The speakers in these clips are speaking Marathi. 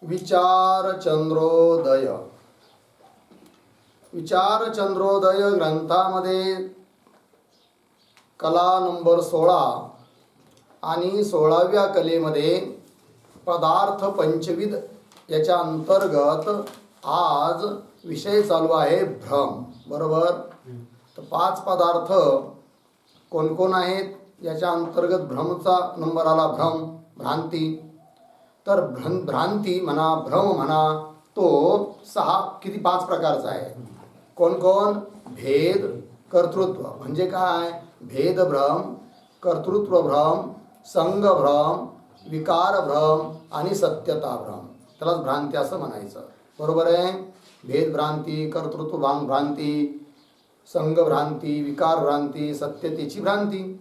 विचार चंद्रोदय. विचार चंद्रोदय ग्रंथामध्ये कला नंबर 16 आणि 16व्या कलेमध्ये पदार्थ पंचविध याच्या अंतर्गत आज विषय चालू आहे भ्रम. बरोबर. तर 5 पदार्थ कोण कोण आहेत याच्या अंतर्गत भ्रमचा नंबर आला. भ्रम, भ्रांती. तर भ्रांती म्हणा, भ्रम म्हणा, तो 5 प्रकारचा आहे. कोण कोण? भेद, कर्तृत्व म्हणजे काय? भेद भ्रम, कर्तृत्व भ्रम, संग भ्रम, विकार भ्रम आणि सत्यता भ्रम. त्यालाच भ्रांती असं म्हणायचं. बरोबर आहे. भेद भ्रांती, कर्तृत्व भ्रांती, संग भ्रांती, विकार भ्रांती, सत्यतेची भ्रांती.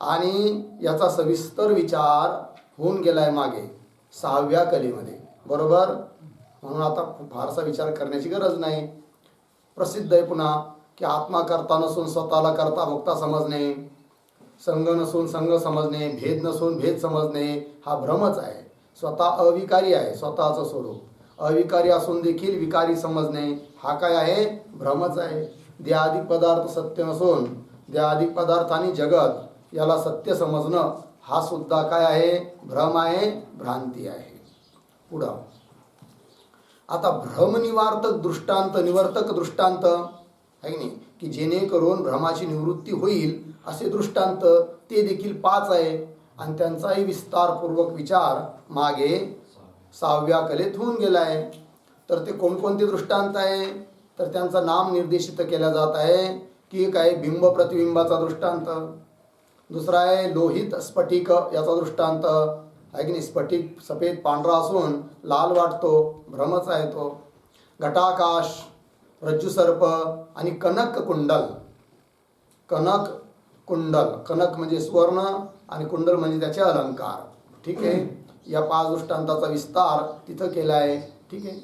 आणि याचा सविस्तर विचार होऊन गेलाय मागे 6व्या कलेमध्ये. बरोबर. म्हणून आता फारसा विचार करण्याची गरज नाही. प्रसिद्ध आहे पुन्हा की आत्मा करता नसून स्वतःला करता भोगता समजणे, संग नसून संग समजणे, भेद नसून भेद समजणे हा भ्रमच आहे. स्वतः अविकारी आहे, स्वतःचं स्वरूप अविकारी असून देखील विकारी समजणे हा काय आहे? भ्रमच आहे. देहादिक पदार्थ सत्य नसून देहादिक पदार्थ आणि जगत याला सत्य समजणं हा सुद्धा काय आहे? भ्रम आहे, भ्रांती आहे. पुढं आता भ्रमनिवार्तक दृष्टांत, निवर्तक दृष्टांत आहे की नाही, की जेणेकरून भ्रमाची निवृत्ती होईल असे दृष्टांत ते देखील 5 आहे. आणि त्यांचाही विस्तारपूर्वक विचार मागे 6व्या कलेत होऊन गेला आहे. तर ते कोणकोणते दृष्टांत आहे? तर त्यांचं नाम निर्देशित केलं जात आहे की एक आहे बिंब प्रतिबिंबाचा दृष्टांत, दुसरा आहे लोहित स्फटिक याचा दृष्टांत आहे की नाही. स्फटिक सफेद पांढरा असून लाल वाटतो, भ्रमच आहे तो. घटाकाश, रज्जू सर्प आणि कनक कुंडल. कनक कुंडल, कनक म्हणजे सुवर्ण आणि कुंडल म्हणजे त्याचे अलंकार. ठीक आहे. या 5 दृष्टांताचा विस्तार तिथं केला आहे. ठीक आहे.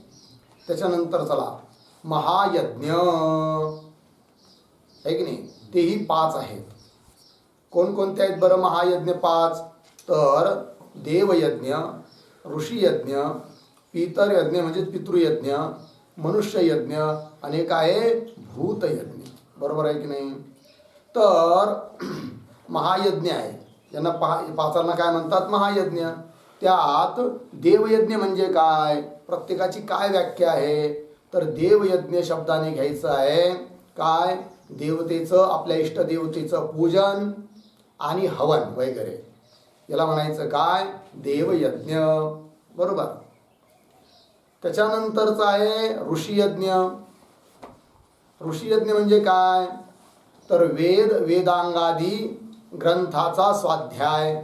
त्याच्यानंतर चला महायज्ञ आहे की नाही, तेही 5 आहेत. कोणकोणते आहेत बरं महायज्ञ 5? तर देवयज्ञ, ऋषीयज्ञ, पितरयज्ञ म्हणजे पितृयज्ञ, मनुष्ययज्ञ आणि एक आहे भूतयज्ञ. बरोबर आहे की नाही. तर महायज्ञ आहे, यांना 5 काय म्हणतात? महायज्ञ. त्यात देवयज्ञ म्हणजे काय? प्रत्येकाची काय व्याख्या आहे? तर देवयज्ञ शब्दाने घ्यायचं आहे काय? देवतेचं, आपल्या इष्टदेवतेचं पूजन आणि हवन वगैरे याला म्हणायचं काय? देवयज्ञ. बरोबर. त्याच्यानंतरचं आहे ऋषीयज्ञ. ऋषीयज्ञ म्हणजे काय? तर वेदांगादी ग्रंथाचा स्वाध्याय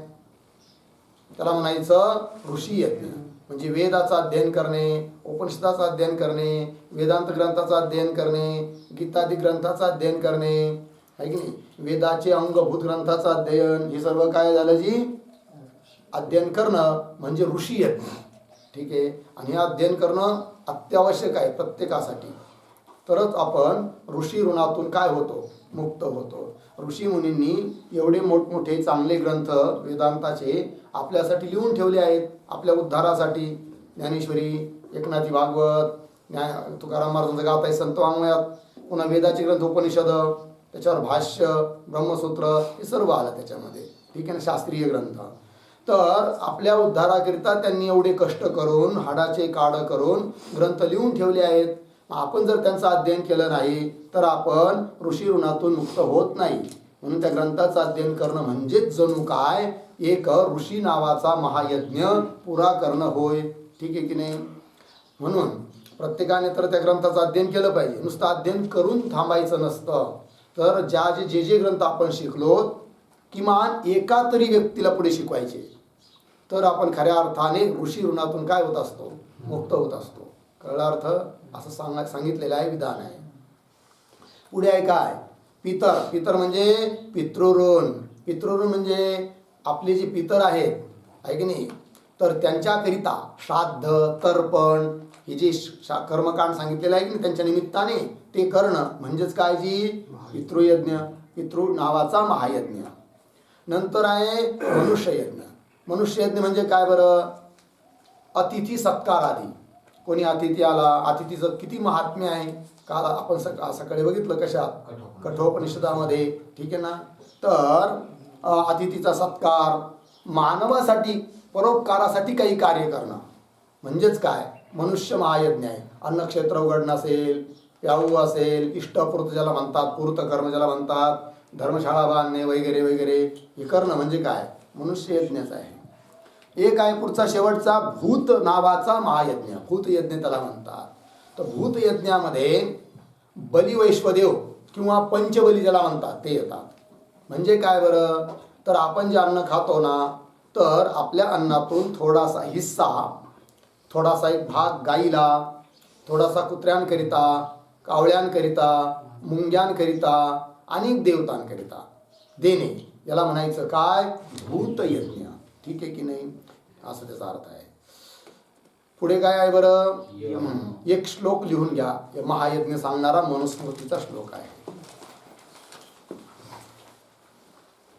त्याला म्हणायचं ऋषीयज्ञ. म्हणजे वेदाचं अध्ययन करणे, उपनिषदाचं अध्ययन करणे, वेदांत ग्रंथाचं अध्ययन करणे, गीतादी ग्रंथाचं अध्ययन करणे आहे की नाही. वेदाचे अंगभूत ग्रंथाचं अध्ययन हे सर्व काय झालं जी? अध्ययन करणं म्हणजे ऋषीयज्ञ. ठीक आहे. आणि हे अध्ययन करणं अत्यावश्यक आहे प्रत्येकासाठी. तरच आपण ऋषी ऋणातून काय होतो? मुक्त होतो. ऋषी मुनींनी एवढे मोठमोठे चांगले ग्रंथ वेदांताचे आपल्यासाठी लिहून ठेवले आहेत, आपल्या उद्धारासाठी. ज्ञानेश्वरी, एकनाथी भागवत, तुकाराम महाराजांचं गाथा संत वाङ्मयात, पुन्हा वेदाचे ग्रंथ उपनिषद, त्याच्यावर भाष्य, ब्रह्मसूत्र हे सर्व आलं त्याच्यामध्ये. ठीक आहे ना. शास्त्रीय ग्रंथ. तर आपल्या उद्धाराकरिता त्यांनी एवढे कष्ट करून, हाडाचे काढ करून ग्रंथ लिहून ठेवले आहेत. आपण जर त्यांचं अध्ययन केलं नाही तर आपण ऋषी ऋणातून मुक्त होत नाही. म्हणून त्या ग्रंथाचं अध्ययन करणं म्हणजेच जणू काय एक ऋषी नावाचा महायज्ञ पुरा करणं होय. ठीक आहे की नाही. म्हणून प्रत्येकाने तर त्या ग्रंथाचं अध्ययन केलं पाहिजे. नुसतं अध्ययन करून थांबायचं नसतं. तर जे ग्रंथ आपण शिकलो किमान एका तरी व्यक्तीला पुढे शिकवायचे. तर आपण खऱ्या अर्थाने ऋषी ऋणातून काय होत असतो? मुक्त होत असतो. कळला अर्थ? असं सांगितलेलं आहे, विधान आहे. पुढे आहे काय? पितर. पितर म्हणजे पितृऋण. पितृऋण म्हणजे आपले जे पितर आहेत आहे की नाही, तर त्यांच्याकरिता श्राद्ध, तर्पण हे जे कर्मकांड सांगितलेलं आहे की नाही, त्यांच्या निमित्ताने ते करणं म्हणजेच काय? जी पितृयज्ञ. पितृ नावाचा महायज्ञ. नंतर आहे मनुष्ययज्ञ. मनुष्ययज्ञ म्हणजे काय बरं? अतिथी सत्कार आदी. कोणी अतिथी आला, अतिथीचं किती महात्म्य आहे. काल आपण सकाळी बघितलं कशात, कठोपनिषदामध्ये. ठीक आहे ना. तर अतिथीचा सत्कार, मानवासाठी परोपकारासाठी काही कार्य करणं म्हणजेच काय, मनुष्य महायज्ञ आहे. अन्नक्षेत्र उघडणं असेल, याऊ असेल, इष्टपूर्त ज्याला म्हणतात, पूर्त कर्म ज्याला म्हणतात, धर्मशाळा बांधणे वगैरे वगैरे, हे करणं म्हणजे काय, मनुष्य यज्ञच आहे. एक आहे पुढचा शेवटचा भूत नावाचा महायज्ञ, भूतयज्ञ त्याला म्हणतात. तर भूतयज्ञामध्ये बलिवैश्वदेव किंवा पंचबली ज्याला म्हणतात ते येतात. म्हणजे काय बरं, तर आपण जे अन्न खातो ना, तर आपल्या अन्नातून थोडासा हिस्सा, थोडासा एक भाग गाईला, थोडासा कुत्र्यांकरिता, कावळ्यांकरिता, मुंग्यांकरिता, अनेक देवतांकरिता देणे, याला म्हणायचं काय, भूतयज्ञ. ठीक आहे की नाही, असं त्याचा अर्थ आहे. पुढे काय आहे बरं, एक श्लोक लिहून घ्या. महायज्ञ सांगणारा मनुस्मृतीचा श्लोक आहे.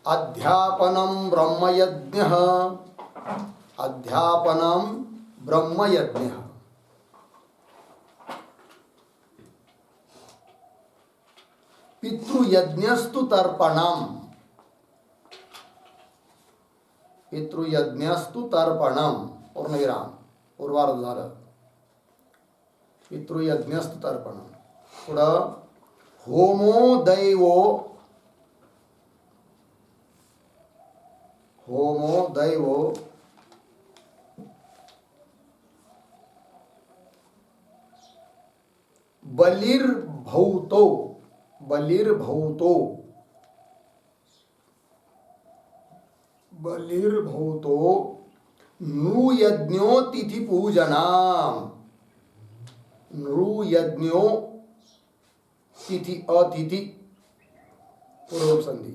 अध्यापनम ब्रह्मयज्ञ, अध्यापनम ब्रह्मयज्ञ. पितृयज्ञस्तु तर्पणम, पितृयज्ञस्तु तर्पणम, पूर्णविराम, पूर्वार्ध झालं. पितृयज्ञस्तु तर्पणम. पुढं होमो दैवो, होमो दैवो बलिर्भौतो, बलिर्भौतो, बलिर्भौतो नृयज्ञो तिथि पूजनाम, नृयज्ञो तिथि अतिथि पूर्व संधि,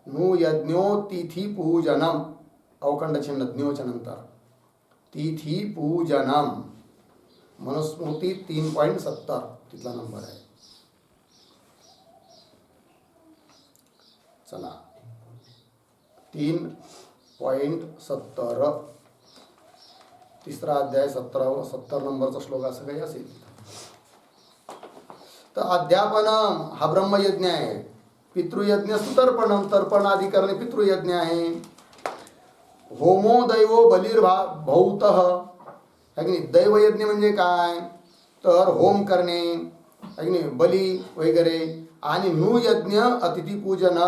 नृयज्ञो तिथि पूजनम, अवखंड चिन्ह ज्ञोच्या नंतर, तिथि पूजनम. मनुस्मृती 3.70 तिथला नंबर आहे. चला 3.70, तिसरा अध्याय 70 नंबरचा श्लोक असं काही असेल. तर अध्यापनम हा ब्रह्मयज्ञ आहे. पितृयज्ञ तर्पणम, तर्पण आदी करणे पितृयज्ञ आहे. होमो दैवो बलिर्भौतः, अग्नि दैवयज्ञ म्हणजे काय, तर होम करणे, अग्नि बली वगैरे. आणि नृयज्ञ अतिथी पूजन.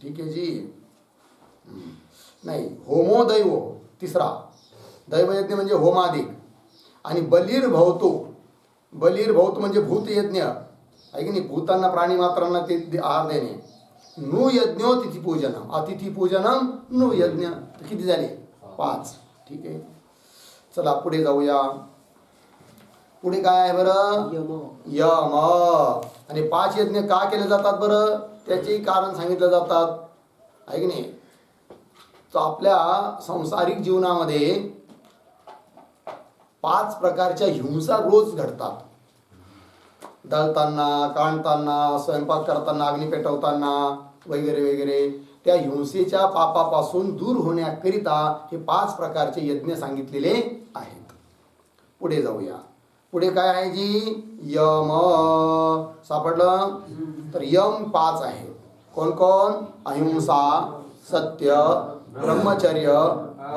ठीक आहे जी, नाही होमो दैवो तिसरा, दैवयज्ञ म्हणजे होमादिक. आणि बलिर्भौतो, बलिर्भौत म्हणजे भूतयज्ञ, आहे की नाही, भूतांना प्राणी मात्रांना ते आहार देणे. नृयज्ञो तिथी पूजनम, अतिथी पूजनम नृयज्ञ. किती झाले, 5. ठीक आहे. चला पुढे जाऊया. पुढे काय आहे बरं, यम. आणि 5 यज्ञ का केले जातात बरं, त्याचे कारण सांगितलं जातात, आहे की नाही. तर आपल्या सांसारिक जीवनामध्ये 5 प्रकारच्या हिंसा रोज घडतात. दळताना, काढताना, स्वयंपाक करताना, अग्नी पेटवताना वगैरे वगैरे. त्या हिंसेच्या पापापासून दूर होण्याकरिता हे 5 प्रकारचे यज्ञ सांगितलेले आहेत. पुढे जाऊया. पुढे काय आहे जी, यम. सापडलं. तर यम 5 आहे. कोण कोण, अहिंसा, सत्य, ब्रह्मचर्य,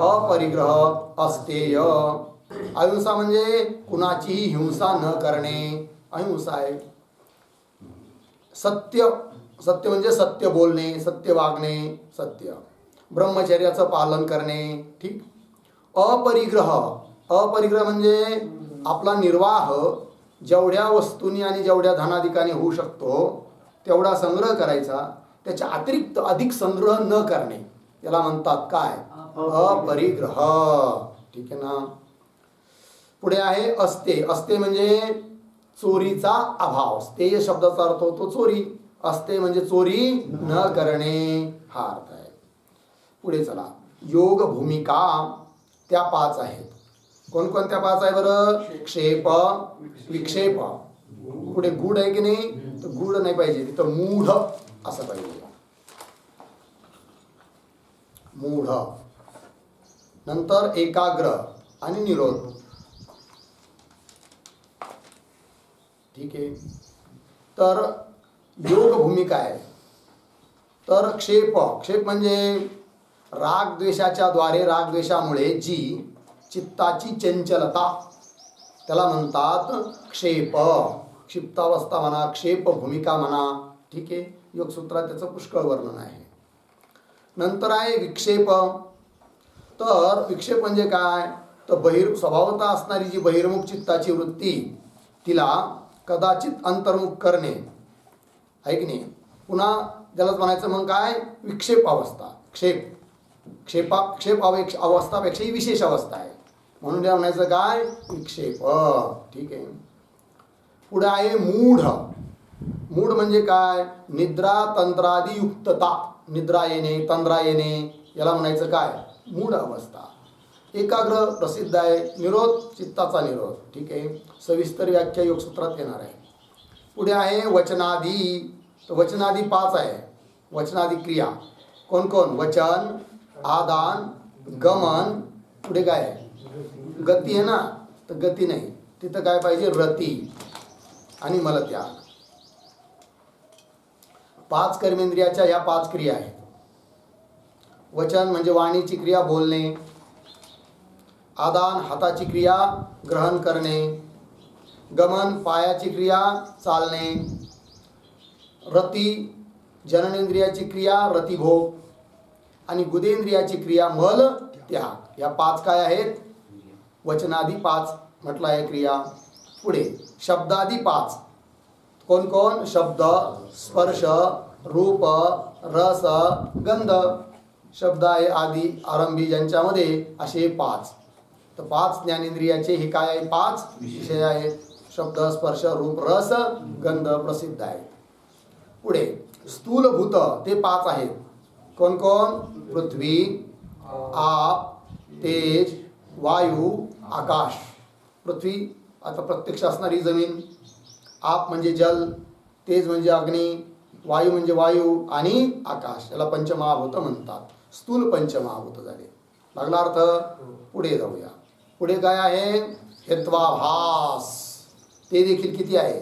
अपरिग्रह, अस्तेय. अहिंसा म्हणजे कुणाचीही हिंसा न करणे, अहिंसा आहे. सत्य, सत्य म्हणजे सत्य बोलणे, सत्य वागणे, सत्य. ब्रह्मचर्याचं पालन करणे. ठीक. अपरिग्रह, अपरिग्रह म्हणजे आपला निर्वाह जेवढ्या वस्तूंनी आणि जेवढ्या धनाधिकाने होऊ शकतो तेवढा संग्रह करायचा, त्याच्या अतिरिक्त अधिक संग्रह न करणे, याला म्हणतात काय, अपरिग्रह. ठीक आहे ना. पुढे आहे अस्ते. अस्ते म्हणजे चोरीचा अभाव. स्तेय शब्दाचा अर्थ होतो चोरी. अस्ते म्हणजे चोरी न करणे, हा अर्थ आहे. पुढे चला. योग भूमिका, त्या 5 आहेत. कोणकोणत्या 5 आहे बरं, क्षेप, विक्षेप. पुढे गुढ आहे की नाही, तर गुढ नाही पाहिजे तिथं, मूढ असं पाहिजे, मूढ. नंतर एकाग्र, आणि निरोध. ठीक आहे. तर योग भूमिका आहे. तर क्षेप म्हणजे राग द्वेषाच्या द्वारे, राग द्वेषामुळे जी चित्ताची चंचलता, त्याला म्हणतात क्षेप. क्षिप्तावस्था म्हणा, क्षेप भूमिका म्हणा. ठीक आहे. योगसूत्रात त्याचं पुष्कळ वर्णन आहे. नंतर आहे विक्षेप. तर विक्षेप म्हणजे काय, तर स्वभावतः असणारी जी बहिर्मुख चित्ताची वृत्ती, तिला कदाचित अंतर्मुख करणे, आहे की नाही. पुन्हा त्यालाच म्हणायचं मग काय, विक्षेप अवस्था. क्षेप अवस्थापेक्षा ही विशेष अवस्था आहे, म्हणून त्याला म्हणायचं काय, विक्षेप. ठीक आहे. पुढे आहे मूढ. मूढ म्हणजे काय, निद्रा तंत्रादी युक्तता. निद्रा येणे, तंद्रा येणे, याला म्हणायचं काय, मूढ अवस्था. एकाग्र प्रसिद्ध आहे. निरोध, चित्ताचा निरोध. ठीक आहे. सविस्तर व्याख्या योगसूत्रात येणार आहे. पुढे आहे वचनादी. तर वचनादी 5 आहे. वचनादी क्रिया कोण, वचन, आदान, गमन. पुढे काय आहे, गती आहे ना, तर गती नाही, तिथं काय पाहिजे, रती आणि मलत्याग. 5 कर्मेंद्रियाच्या ह्या 5 क्रिया आहेत. वचन म्हणजे वाणीची क्रिया, बोलणे. आदान हाताची क्रिया, ग्रहण करणे. गमन पायाची क्रिया, चालणे. रती जननेंद्रियाची क्रिया, रतिभोग. आणि गुदेंद्रियाची क्रिया, मल त्याग. या 5 काय आहेत, वचनादी 5 म्हटलं आहे क्रिया. पुढे शब्दादी 5. कोण, शब्द, स्पर्श, रूप, रस, गंध. शब्द आहे आदी, आरंभी, ज्यांच्यामध्ये असे 5. तर 5 ज्ञानेंद्रियाचे हे काय आहे, 5 विषय आहेत. शब्द, स्पर्श, रूप, रस, गंध प्रसिद्ध आहेत. पुढे स्थूलभूत ते 5 आहेत. कोण, पृथ्वी, आप, तेज, वायू, आकाश. पृथ्वी आता प्रत्यक्ष असणारी जमीन, आप म्हणजे जल, तेज म्हणजे अग्नी, वायू म्हणजे वायू आणि आकाश, याला पंचमहाभूत म्हणतात. स्थूल पंचमहाभूत झाले. लागला अर्थ. पुढे जाऊया. पुढे काय आहे, हेत्वाभास. ते देखील किती आहे,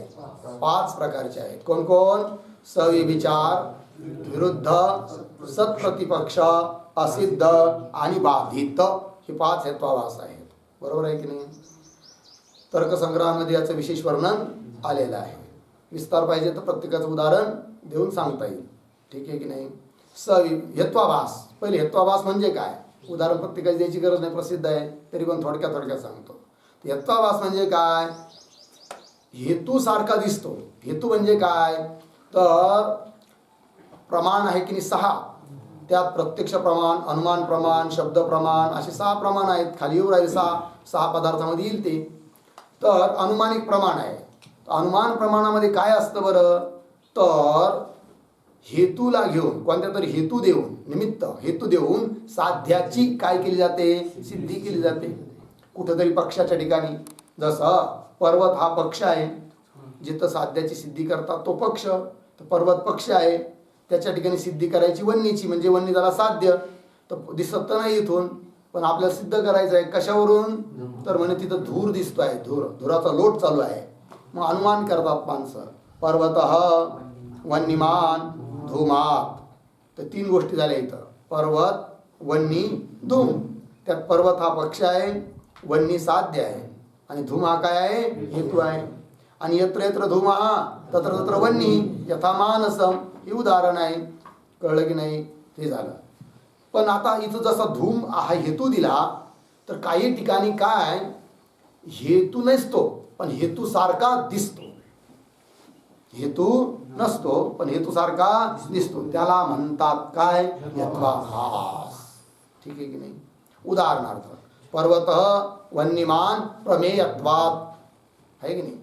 5 प्रकारचे आहेत. कोण, सविचार, विरुद्ध, सत्प्रतिपक्ष, असिद्ध आणि बाधित. हे 5 हेत्वाभास आहेत. बरोबर आहे की नाही. तर्कसंग्रहामध्ये याचं विशेष वर्णन आलेलं आहे. विस्तार पाहिजे तर प्रत्येकाचं उदाहरण देऊन सांगता येईल. ठीक आहे की नाही. हेत्वाभास. पहिले हेत्वाभास म्हणजे काय, उदाहरण प्रत्येकाची द्यायची गरज नाही, प्रसिद्ध आहे, तरी पण थोडक्यात सांगतो. हेत्वाभास म्हणजे काय, हेतू सारखा दिसतो. हेतू म्हणजे काय, तर प्रमाण आहे की नाही 6, त्यात प्रत्यक्ष प्रमाण, अनुमान प्रमाण, शब्द प्रमाण, असे 6 प्रमाण आहेत. खाली येऊ राहील 6 पदार्थामध्ये येईल ते. तर अनुमानिक प्रमाण आहे. अनुमान प्रमाणामध्ये काय असतं बरं, तर हेतूला घेऊन, कोणत्या तरी हेतू देऊन, निमित्त हेतू देऊन साध्याची काय केली जाते, सिद्धी केली जाते. कुठेतरी पक्षाच्या ठिकाणी, जसं पर्वत हा पक्ष आहे, जिथं साध्याची सिद्धी करतात तो पक्ष, तर पर्वत पक्ष आहे. त्याच्या ठिकाणी सिद्धी करायची वन्नीची, म्हणजे वन्नी त्याला साध्य तर दिसत तर नाही इथून, पण आपल्याला सिद्ध करायचं आहे. कशावरून, तर म्हणे तिथं धूर दिसतो आहे, धुराचा लोट चालू आहे. मग अनुमान करतात माणसं. पर्वत वन्यमान धूमात. तर 3 गोष्टी झाल्या इथं, पर्वत, वन्नी, धूम. त्यात पर्वत हा पक्ष आहे, वन्नी साध्य आहे, आणि धूम हा काय आहे, हेतू आहे. आणि यत्र यत्र धूमः तत्र तत्र वन्नी यथा मानसम, हे उदाहरण आहे. कळलं की नाही. ते झालं. पण आता इथं जसा धूम हा हेतू दिला, तर काही ठिकाणी काय, हेतू नसतो पण हेतू सारखा दिसतो. हेतू नसतो पण हेतू सारखा दिसतो, त्याला म्हणतात काय, हेत्वाभास. ठीक आहे की नाही. उदाहरणार्थ पर्वत वन्यमान प्रमेयत्वात, आहे की नाही.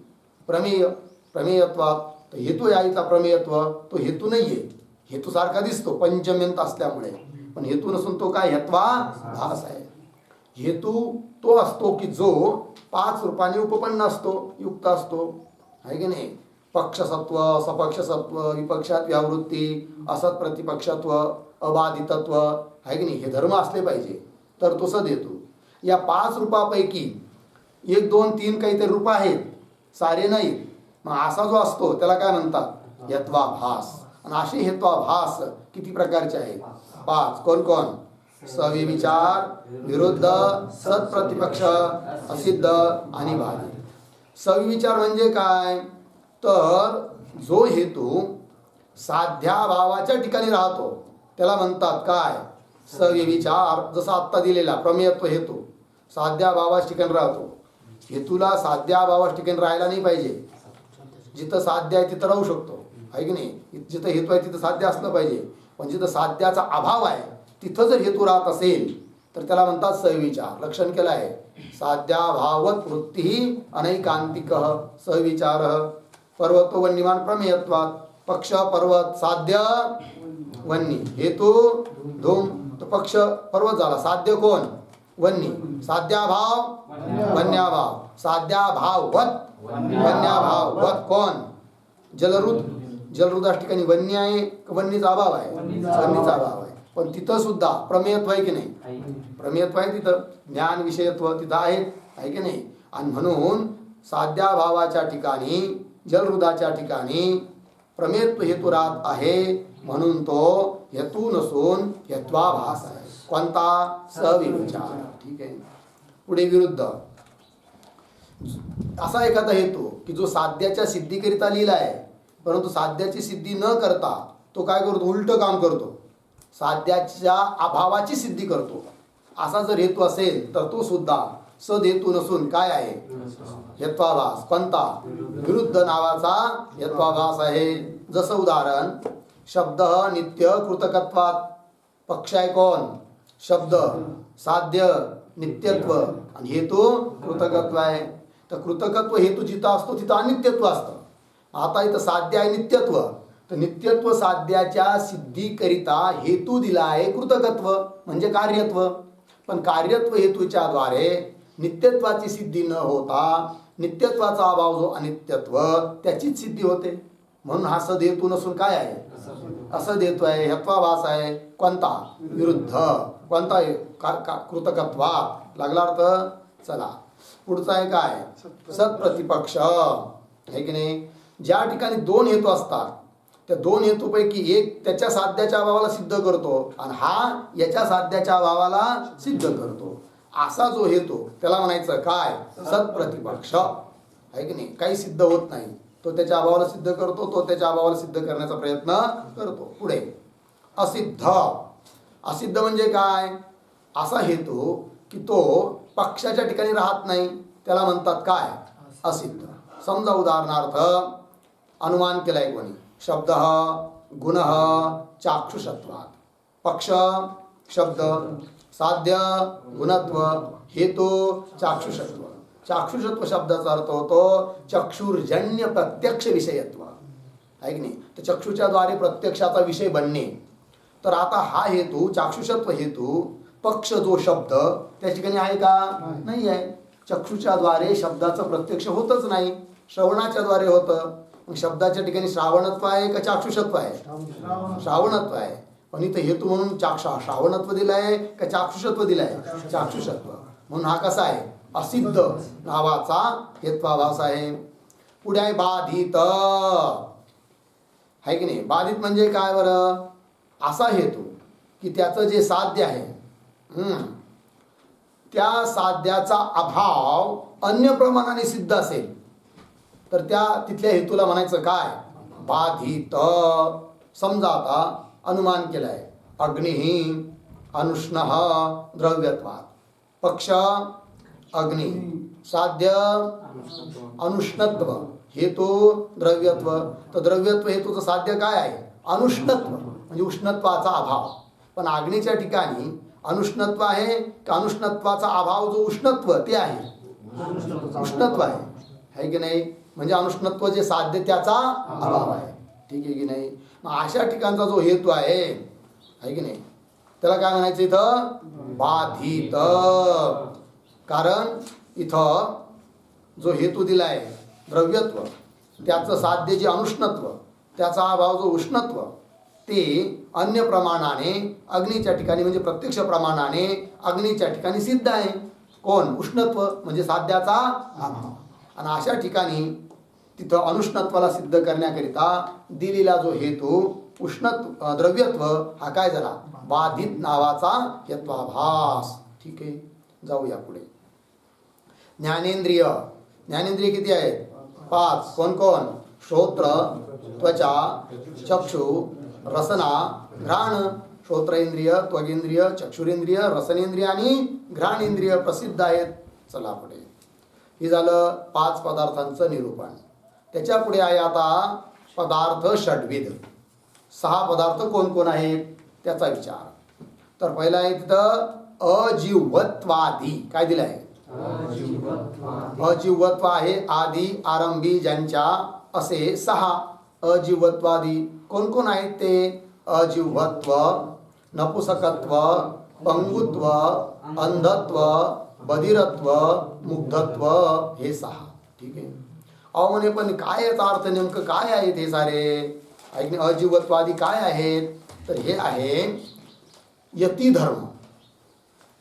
प्रमेयत्वात, तर हेतू यायचा प्रमेयत्व, तो हेतू नाहीये, हेतू सारखा दिसतो पंचम्यंत असल्यामुळे, पण हेतू नसून तो काय, हेत्वाभास आहे. हेतू तो असतो की जो 5 रूपाने उपपन्न असतो, युक्त असतो, आहे की नाही. पक्षसत्व, सपक्षसत्व, विपक्षात व्यावृत्ती, असत प्रतिपक्षत्व, अबाधितत्व, आहे की नाही. हे धर्म असले पाहिजे तर तो सद हेतू. या 5 रूपापैकी 1, 2, 3 काहीतरी रूप आहेत, सारे नाही. मग असा जो असतो त्याला काय म्हणतात? हेत्वाभास. आणि असे हेत्वाभास किती प्रकारचे आहेत? 5. कोण कोण? सविविचार, विरुद्ध, सत्प्रतिपक्ष, असिद्ध आणि बाधित. सविविचार म्हणजे काय? तर जो हेतू साध्याभावाच्या ठिकाणी राहतो त्याला म्हणतात काय? सविविचार. जसा आत्ता दिलेला प्रमेयत्व हेतू साध्याभावाच्या ठिकाणी राहतो. हेतूला साध्याभावाच्या ठिकाणी राहायला नाही पाहिजे. जिथं साध्य आहे तिथं राहू शकतो, आहे की नाही? जिथं हेतू आहे तिथं साध्य असलं पाहिजे. पण जिथं साध्याचा अभाव आहे तिथं जर हेतू राहत असेल तर त्याला म्हणतात सविचार. लक्षण केलं आहे. साध्याभावत वृत्ती अनैकांतिक सविचार. पर्वतो वन्यमान प्रमेयत्वात. पक्ष पर्वत साध्य वन्नी, हेतू धूम. तो पक्ष पर्वत झाला, साध्य कोण? वन्नी. साध्याभाव वन्याभाव. साध्याभाववत वन्याभाववत कोण? जलरुद. जलरुदाच्या ठिकाणी वन्य आहे, वन्नीचा अभाव आहे? वन्नीचा अभाव आहे. पण तिथं सुद्धा प्रमेयत्व आहे की नाही? प्रमेयत्व आहे तिथं. ज्ञान विषयत्व तिथं आहे की नाही? आणि म्हणून साध्याभावाच्या ठिकाणी जलरुदाच्या ठिकाणी प्रमेयत्व हेतू राहत आहे. म्हणून तो हेतू नसून हेत्वाभास आहे. कोणता? सविविचार. ठीक आहे. पुढे विरुद्ध. असा एखादा हेतू की जो साध्याच्या सिद्धीकरिता लिहिला आहे, परंतु साध्याची सिद्धी न करता तो काय करतो? उलट काम करतो. साध्याच्या अभावाची सिद्धी करतो. असा जर हेतू असेल तर तो सुद्धा सदहेतू नसून काय आहे? हेत्वाभास. कोणता? विरुद्ध नावाचा हेत्वाभास आहे. जसं उदाहरण, शब्द नित्य कृतकत्वात. पक्ष आहे कोण? शब्द. साध्य नित्यत्व आणि हेतू कृतकत्व आहे. तर कृतकत्व हेतू जिथं असतो तिथं अनित्यत्व असतं. आता इथं साध्य आहे नित्यत्व, तर नित्यत्व साध्याच्या सिद्धीकरिता हेतू दिला आहे कृतकत्व म्हणजे कार्यत्व. पण कार्यत्व हेतूच्या द्वारे नित्यत्वाची सिद्धी न होता नित्यत्वाचा अभाव जो अनित्यत्व त्याचीच सिद्धी होते. म्हणून हा सदहेतू नसून काय आहे? असदहेतू आहे, हेत्वाभास आहे. कोणता? विरुद्ध. कोणता आहे? कृतकत्वात. लागला अर्थ? चला पुढचा आहे काय? सत्प्रतिपक्ष, आहे की नाही? ज्या ठिकाणी 2 हेतू असतात त्या 2 हेतूपैकी एक त्याच्या साध्याच्या अभावाला सिद्ध करतो आणि हा याच्या साध्याच्या अभावाला सिद्ध करतो. असा जो हेतू त्याला म्हणायचं काय? सत्प्रतिपक्ष, आहे की नाही? काही सिद्ध होत नाही, तो त्याच्या अभावाला सिद्ध करतो, तो त्याच्या अभावाला सिद्ध करण्याचा प्रयत्न करतो. पुढे असिद्ध. असिद्ध म्हणजे काय? असा हेतू की तो पक्षाच्या ठिकाणी राहत नाही त्याला म्हणतात काय? असिद्ध. समजा उदाहरणार्थ अनुमान केलाय कोणी, शब्द गुण चाक्षुषत्वात. पक्ष शब्द, साध्य गुणत्व, हेतू चाक्षुषत्व. चाक्षुषत्व शब्दाचा अर्थ होतो चक्षुर्जन्य प्रत्यक्ष विषयत्व, आहे की नाही? तर चक्षुच्या द्वारे प्रत्यक्षाचा विषय बनणे. तर आता हा हेतू चाक्षुषत्व हेतू पक्ष जो शब्द त्या ठिकाणी आहे का? नाही आहे. चक्षुच्या द्वारे शब्दाचं प्रत्यक्ष होतच नाही, श्रवणाच्या द्वारे होतं. मग शब्दाच्या ठिकाणी श्रावणत्व आहे का चाक्षुषत्व आहे? श्रावणत्व आहे. पण इथं हेतू म्हणून श्रावणत्व दिलाय का चाक्षुषत्व दिलाय? चाक्षुषत्व. म्हणून हा कसा आहे? असिद्ध नावाचा हेत्वाभास आहे. पुढे आहे बाधित, आहे की नाही? बाधित म्हणजे काय बरं? असा हेतू की त्याचं जे साध्य आहे त्या साध्याचा अभाव अन्य प्रमाणाने सिद्ध असेल तर त्या तिथल्या हेतूला म्हणायचं काय? बाधित. समजा आता अनुमान केलंय, अग्नी अनुष्ण द्रव्यत्वात. पक्ष अग्नी, साध्य अनुष्णत्व, हेतू द्रव्यत्व. तर द्रव्यत्व हेतूचं साध्य काय आहे? अनुष्णत्व म्हणजे उष्णत्वाचा अभाव. पण अग्नीच्या ठिकाणी अनुष्णत्व आहे का अनुष्णत्वाचा अभाव जो उष्णत्व ते आहे? उष्णत्व आहे की नाही? म्हणजे अनुष्णत्व जे साध्य त्याचा अभाव आहे. ठीक आहे की नाही? मग अशा ठिकाणचा जो हेतू आहे की नाही त्याला काय म्हणायचं इथं? बाधित. कारण इथं जो हेतू दिलाय द्रव्यत्व त्याचं साध्य जे अनुष्णत्व त्याचा अभाव जो उष्णत्व ते अन्य प्रमाणाने अग्नीच्या ठिकाणी म्हणजे प्रत्यक्ष प्रमाणाने अग्नीच्या ठिकाणी सिद्ध आहे. कोण? उष्णत्व म्हणजे साध्याचा अभाव. आणि अशा ठिकाणी तिथं अनुष्णत्वाला सिद्ध करण्याकरिता दिलेला जो हेतू उष्णत्व द्रव्यत्व हा काय झाला? बाधित नावाचा यत्वाभास. ठीक आहे, जाऊया पुढे. ज्ञानेंद्रिय. ज्ञानेंद्रिय किती आहेत? 5. कोण कोण? श्रोत्र, त्वचा, चक्षु, रसना, घ्राण. श्रोत्रेंद्रिय, त्वगेंद्रिय, चक्षुरेंद्रिय, रसनेंद्रिय आणि घ्राणेंद्रिय प्रसिद्ध आहेत. चला पुढे. हे झालं 5 पदार्थांचं निरूपण. त्याच्या पुढे आहे आता पदार्थ षड्विध. 6 पदार्थ कोण कोण आहेत त्याचा विचार. तर पहिला आहे तिथं अजीवत्वादी. काय दिलं आहे? अजीवत्व आहे आदी आरंभी ज्यांच्या असे 6 अजीवत्वादी. कोण कोण आहेत ते? अजीवत्व, नपुसकत्व, पंगुत्व, अंधत्व, बधिरत्व, मुग्धत्व हे 6. ठीक आहे. अहो म्हणे पण काय याचा अर्थ नेमकं काय आहेत हे सारे? अजीवत्वादी काय आहेत? तर हे आहे यती धर्म.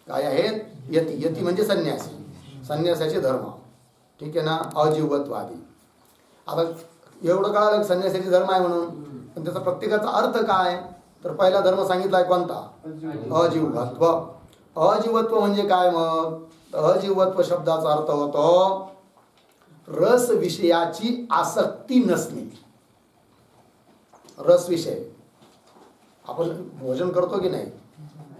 काय आहेत? यती. यती म्हणजे संन्यासी, संन्यासाचे धर्म. ठीक आहे ना. अजीवत्वादी. आता एवढं कळालं संन्यासाचे धर्म आहे म्हणून, पण त्याचा प्रत्येकाचा अर्थ काय? तर पहिला धर्म सांगितलाय कोणता? अजीवत्व. अजीवत्व म्हणजे काय मग? अजीवत्व शब्दाचा अर्थ होतो रस विषयाची आसक्ती नसणे. रस विषय आपण भोजन करतो की नाही,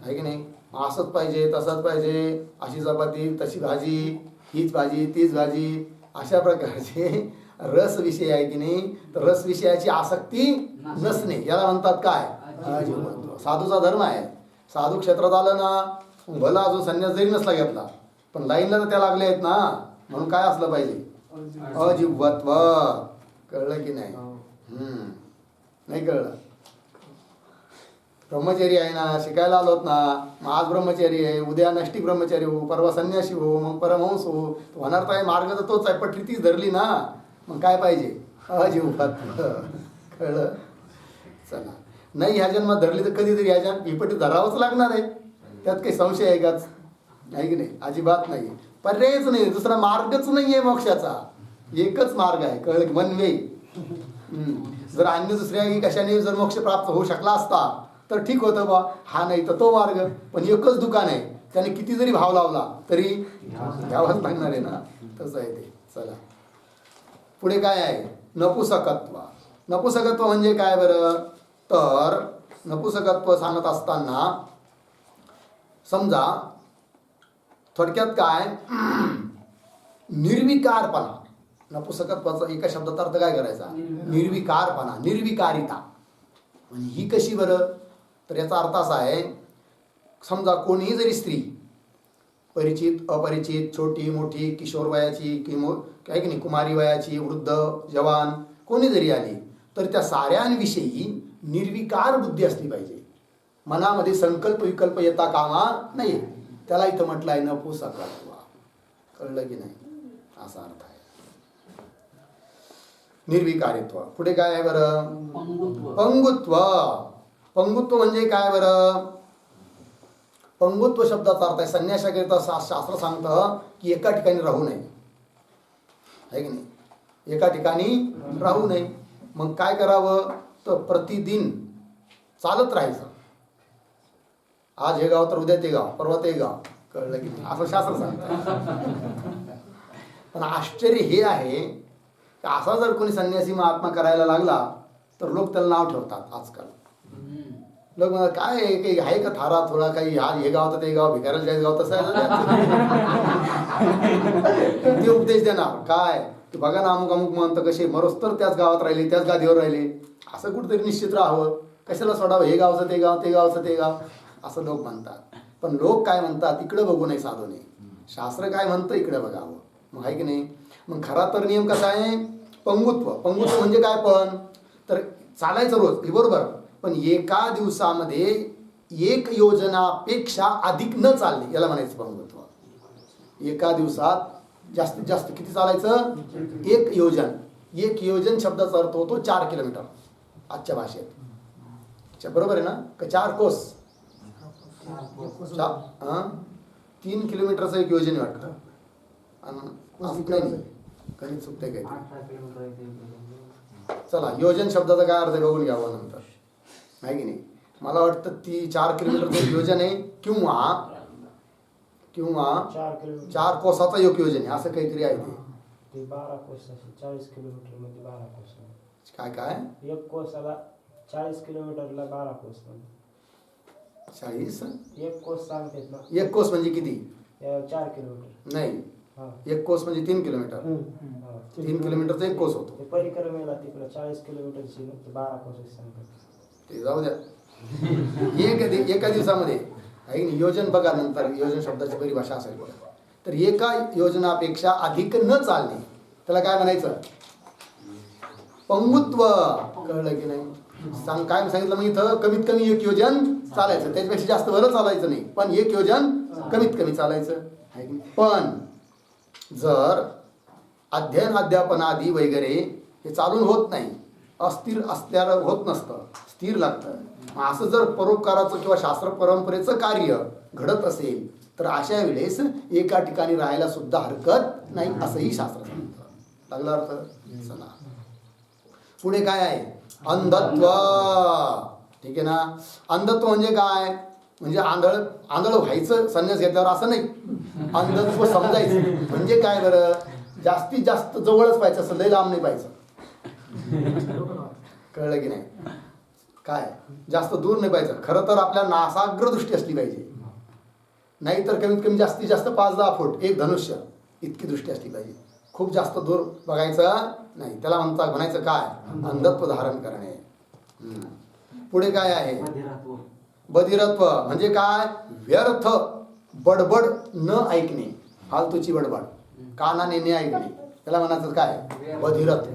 आहे की नाही? असंच पाहिजे, तसंच पाहिजे, अशी चपाती, तशी भाजी, हीच भाजी, तीच भाजी, अशा प्रकारचे रस विषय आहे की नाही. तर रस विषयाची आसक्ती नसणे याला म्हणतात काय? अजीवत्व. साधूचा धर्म आहे. साधू क्षेत्रात आलं ना, भला अजून संन्यास जरी नसला घेतला, पण लाईनला तर त्या लागले आहेत ना, म्हणून काय असलं पाहिजे? अजीवत्व. कळलं की नाही? नाही कळलं? ब्रह्मचारी आहे ना, शिकायला आलोत ना, मग आज ब्रह्मचारी आहे, उद्या नष्टी ब्रह्मचारी हो, परवा संन्यासी हो, मग परमहंस हो. होणार तर आहे, मार्ग तर तोच आहे, पटरी तीच धरली ना, मग काय पाहिजे? अजीवत्व. कळलं? चला. नाही ह्या जन्मात धरली तर कधीतरी ह्या जन्म हिपटी धरावंच लागणार आहे. त्यात काही संशय आहे काच? आहे की नाही? अजिबात नाही. पर्यायच नाही, दुसरा मार्गच नाही आहे मोक्षाचा. एकच मार्ग आहे. कळलं? One way. जर अन्य दुसऱ्या कशाने जर मोक्ष प्राप्त होऊ शकला असता तर ठीक होतं बा, हा नाही तर तो मार्ग. पण एकच दुकान आहे, त्याने किती जरी भाव लावला तरी घ्यावाच लागणार आहे ना. तसं आहे ते. चला पुढे काय आहे? नपुसकत्व. नपुसकत्व म्हणजे काय बरं? तर नपुसकत्व सांगत असताना समजा थोडक्यात काय, निर्विकारपणा. नपुसकत्वाचा एका शब्दाचा अर्थ काय करायचा? निर्विकारपणा, निर्विकारिता. म्हणजे ही कशी बरं? तर याचा अर्थ असा आहे, समजा कोणीही जरी स्त्री, परिचित अपरिचित, छोटी मोठी, किशोर वयाची काय की नाही, कुमारी वयाची, वृद्ध जवान, कोणी जरी आली तर त्या साऱ्यांविषयी निर्विकार बुद्धी असली पाहिजे. मनामध्ये संकल्प विकल्प येता कामा नाही. त्याला इथं म्हटलं आहे नपुसकत्व. कळलं की नाही? असा अर्थ आहे निर्विकारित्व. पुढे काय आहे बरं? पंगुत्व. पंगुत्व म्हणजे काय बरं? पंगुत्व शब्दाचा अर्थ आहे संन्यासाकरिता शास्त्र सांगतं की एका ठिकाणी राहू नये. आहे की नाही? एका ठिकाणी राहू नये. मग काय करावं? तर प्रतिदिन चालत राहायचं. आज हे गाव तर उद्या ते गाव, परवा ते गाव. कळलं की नाही? असं शास्त्र सांगतं. पण आश्चर्य हे आहे की असा जर कोणी संन्यासी महात्मा करायला लागला तर लोक त्याला नाव ठेवतात आजकाल. लोक काय काही आहे का थारा थोडा काही, हा हे गाव तर ते गाव, भिकाऱ्याला जायचं गाव तसं आहे. ते उपदेश देणार काय की बघा ना, अमुक अमुक म्हणतं कसे मरोस तर त्याच गावात राहिले, त्याच गादीवर राहिले. असं कुठेतरी निश्चित राहावं. कशाला सोडावं हे गावचं ते गाव, ते गावचं ते गाव, असं लोक म्हणतात. पण लोक काय म्हणतात? इकडं बघू नये साधूने. शास्त्र काय म्हणतं? इकडे बघावं. मग आहे की नाही? मग खरा तर नियम कसा आहे? पंगुत्व. पंगुत्व म्हणजे काय? पण तर चालायचं रोज, हे बरोबर, पण एका दिवसामध्ये एक योजनापेक्षा अधिक न चालणे याला म्हणायचं पंगुत्व. एका दिवसात जास्तीत जास्त किती चालायचं? 1 योजन. 1 योजन शब्दाचा अर्थ होतो 4 किलोमीटर आजच्या भाषेत. बरोबर आहे ना? का 4 कोस? 3 किलोमीटरचं एक योजने वाटतं. असं नाही, कधी चुकते काही. चला, योजन शब्दाचा काय अर्थ आहे बघून घ्यावं नंतर, आहे की नाही. मला वाटतं ती 4 किलोमीटरचं योजन आहे किंवा 4 कोसाचा एक योजन आहे, असं काहीतरी आहे ते 12 कोस 40 किलोमीटर मध्ये 12 कोस. काय एक कोसाला 40 किलोमीटरला 12 कोस. 40 एक कोस सांगतेत ना. एक कोस म्हणजे किती? 4 किलोमीटर नाही, एक कोस म्हणजे 3 किलोमीटर. 3 किलोमीटरचा एक कोस होतो. परिक्रमेला तिकडे 40 किलोमीटरची 12 कोस सांगतात. ते जाऊ द्या. एका दिवसामध्ये आहे की योजन बघा, नंतर योजन शब्दाची परिभाषा असेल बघा. तर एका योजनापेक्षा अधिक न चालणे त्याला काय म्हणायचं? पंगुत्व. कळलं की नाही? काय सांगितलं मग इथं? कमीत कमी एक योजन चालायचं, त्याच्यापेक्षा जास्त बरं चालायचं नाही, पण एक योजन कमीत कमी चालायचं आहे की. पण जर अध्ययन अध्यापन आदी वगैरे हे चालून होत नाही, अस्थिर असल्यावर होत नसतं, स्थिर लागतं. असं जर परोपकाराचं किंवा शास्त्र परंपरेचं कार्य घडत असेल तर अशा वेळेस एका ठिकाणी राहायला सुद्धा हरकत नाही, असंही शास्त्र सांगतं. लागला अर्थ? चला, पुढे काय आहे? अंधत्व. ठीक आहे ना. अंधत्व म्हणजे काय? म्हणजे आंधळ व्हायचं संन्यास घेतल्यावर असं नाही. अंधत्व समजायचं म्हणजे काय बरं? जास्तीत जास्त जवळच पाहिजे, असं लय लांब नाही पाहिजे. कळलं की नाही? काय जास्त दूर नाही पाहिजे. खरं तर आपल्या नासाग्र दृष्टी असली पाहिजे, नाही तर कमीत कमी जास्तीत जास्त 5-10 फूट, एक धनुष्य इतकी दृष्टी असली पाहिजे. खूप जास्त दूर बघायचं नाही. त्याला म्हणायचं काय? अंधत्व धारण करणे. पुढे काय आहे? बधिरत्व म्हणजे काय? व्यर्थ बडबड न ऐकणे, फालतूची बडबड कानाने न ऐकणे, त्याला म्हणायचं काय? बधिरत्व.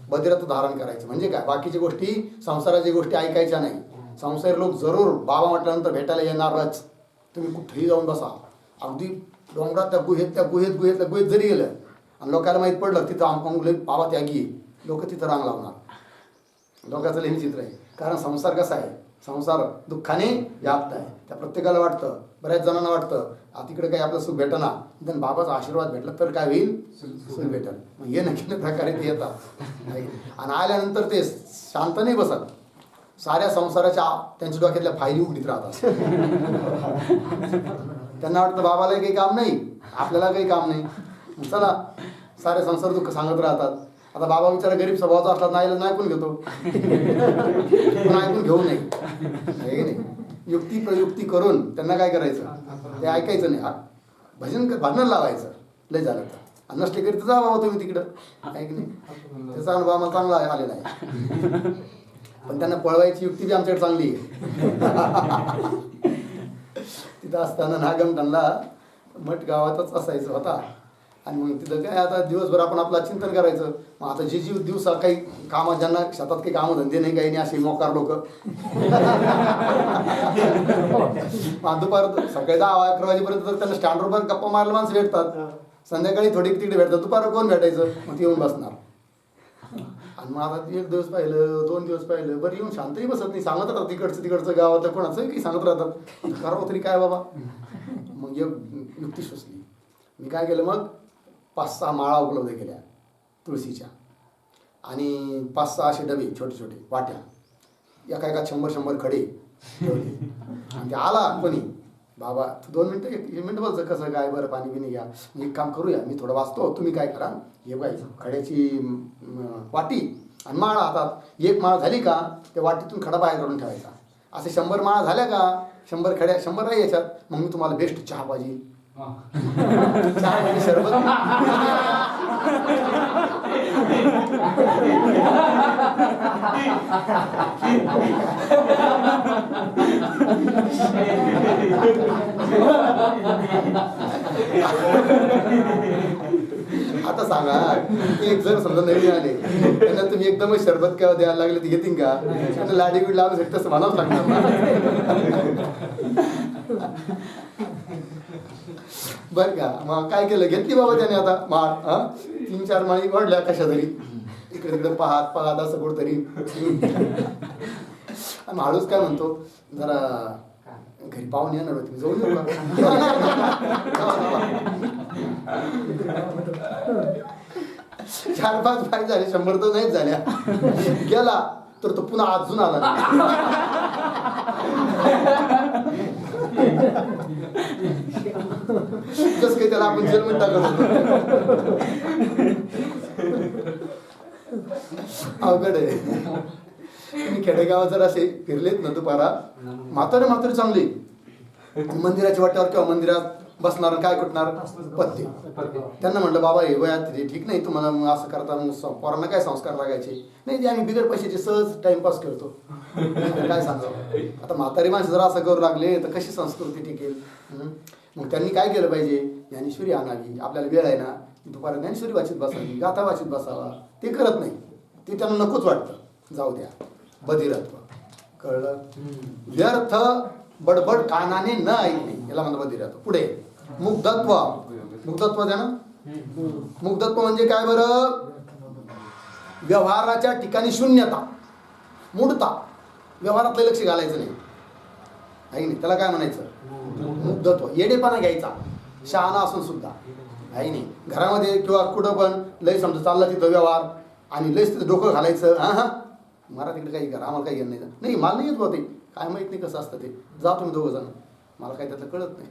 बधिरत्व धारण करायचं म्हणजे काय? बाकीच्या गोष्टी, संसाराच्या गोष्टी ऐकायच्या नाही. संसारी लोक जरूर बाबा म्हटल्यानंतर भेटायला येणारच. तुम्ही कुठेही जाऊन बसा, अगदी डोंगरात त्या गुहेत जरी गेलं आणि लोकांना माहीत पडलं तिथं आमकांग बाबा त्यागी, लोक तिथं रांग लावणार. लोकांचं नेहमी चित्र आहे. कारण संसार कसा आहे? संसार दुःखाने व्याप्त आहे. त्या प्रत्येकाला वाटतं, बऱ्याच जणांना वाटतं तिकडे काही आपलं सुख भेटना, निदान बाबाचा आशीर्वाद भेटला तर काय होईल? सुख भेटेल. मग हे नक्की प्रकारे ते येतात आणि आल्यानंतर ते शांत नाही बसत. साऱ्या संसाराच्या त्यांच्या डोक्यातल्या फायली उघडीत राहतात. त्यांना वाटतं बाबाला काही काम नाही, आपल्याला काही काम नाही, चला सारे संसार दुःख सांगत राहतात. आता बाबा बिचारा गरीब स्वभावाचा असला नाही ऐकून घेतो, पण ऐकून घेऊ नये, आहे की नाही? युक्ती प्रयुक्ती करून त्यांना काय करायचं? ते ऐकायचं नाही. भजन लावायचं लय झालं तर. नसले करी तर जा बाबा तुम्ही तिकडं, आहे की नाही? त्याचा अनुभव आम्हाला चांगला आलेला आहे. पण त्यांना पळवायची युक्ती बी आमच्याकडे चांगली आहे. तिथं असताना नागमठाणला मठ गावातच असायचं होता. आणि मग तिथं काय आता दिवसभर आपण आपलं चिंतन करायचं. मग आता जी दिवसा काही कामं, ज्यांना शेतात काही कामं धंदे नाही, काही नाही, असे मोकार लोक दुपार सकाळी 10-11 वाजेपर्यंत तर त्यांना स्टँडवर पण गप्पा मारला माणसं भेटतात. संध्याकाळी थोडी तिकडे भेटतात. दुपार कोण भेटायचं? मग ते येऊन बसणार. आणि मग आता 1 दिवस पाहिलं, 2 दिवस पाहिलं, बरं येऊन शांतही बसत नाही. सांगत राहतात तिकडचं गावात कोणाचं काही सांगत राहतात. करावं तरी काय बाबा? मग एक युक्ती सुचली. मी काय केलं, मग 5-6 माळा उपलब्ध केल्या तुळशीच्या आणि 5-6 असे डबे छोटे छोटे वाट्या, एका 100 खडे ठेवले. आणि ते आला कोणी, बाबा 2 मिनटं 1 मिनटं बोलचं, कसं काय, बरं पाणी बिणी घ्या. मी एक काम करूया, मी थोडं वाचतो, तुम्ही काय करा, हे काय खड्याची वाटी आणि माळा हातात. 1 माळ झाली का त्या वाटीतून खडा बाहेर काढून ठेवायचा. असे 100 माळा झाल्या का, 100 खड्या, 100 आहे याच्यात. मग मी तुम्हाला बेस्ट चहा पाहिजे, चहा म्हणजे सरबत. आता सांगा, एक जर समजा नवीन आले त्यांना तुम्ही एकदमच सरबत काय द्यायला लागले ते घेतील का? त्यांना लाडी बीड लावण्यासाठी तसं म्हणावंच लागणार ना. बरं का? मग काय केलं, घेतली बाबा त्याने आता माळ. 3-4 माळी वाढल्या कशा तरी, इकडे तिकडे पाहत असं कुठं तरी. आणि हळूच काय म्हणतो, जरा घरी पाहुणे येणार होते, मी जाऊन येऊ का? चार पाच बाईक झाले, 100 तर नाहीच झाल्या. गेला तर तो पुन्हा अजून आला नाही. जस काही त्याला आपण जेलमध्ये टाकत होतो. अवघड आहे. तुम्ही खेडेगावात जर असे फिरलेत ना दुपारा, म्हातारे चांगली मंदिराच्या वाट्यावर किंवा मंदिरात बसणार, काय कुटणार पत्ते. त्यांना म्हटलं बाबा हे वयात ठीक नाही, तुम्हाला मग असं करता मग पोरांना काय संस्कार लागायचे. नाही ते आम्ही बिगर पैशाचे सहज टाइमपास करतो. काय सांगावं आता, म्हातारी माणसं जर असं करू लागले तर कशी संस्कृती टिकेल. मग त्यांनी काय केलं पाहिजे, ज्ञानेश्वरी आणावी. आपल्याला वेळ आहे ना, दुपारा ज्ञानेश्वरी वाचित बसावी, गाथा वाचित बसावा. ते करत नाही, ते त्यांना नकोच वाटतं. जाऊ द्या, बधिरत्व. कळलं? व्यर्थ बडबड कानाने न ऐकणे, याला म्हणतात बधिरत्व. पुढे मुग्धत्व. मुग्धत्व द्या ना. मुग्धत्व म्हणजे काय बरं, व्यवहाराच्या ठिकाणी शून्यता, मूढता. व्यवहारातलं लक्ष घालायचं नाही, आहे नाही. त्याला काय म्हणायचं, मुग्धत्व. येडेपणा घ्यायचा शहाणा असून सुद्धा, आहे नाही. घरामध्ये किंवा कुठं पण लय समजा चालला तिथं व्यवहार आणि लयच तिथं डोकं घालायचं. हा मराठीकडे काही करा, आम्हाला काही घेणं नाही. मला नाही येत होते, काय माहित नाही कसं असतं ते. जा तुम्ही 2 जण, मला काही त्यातलं कळत नाही.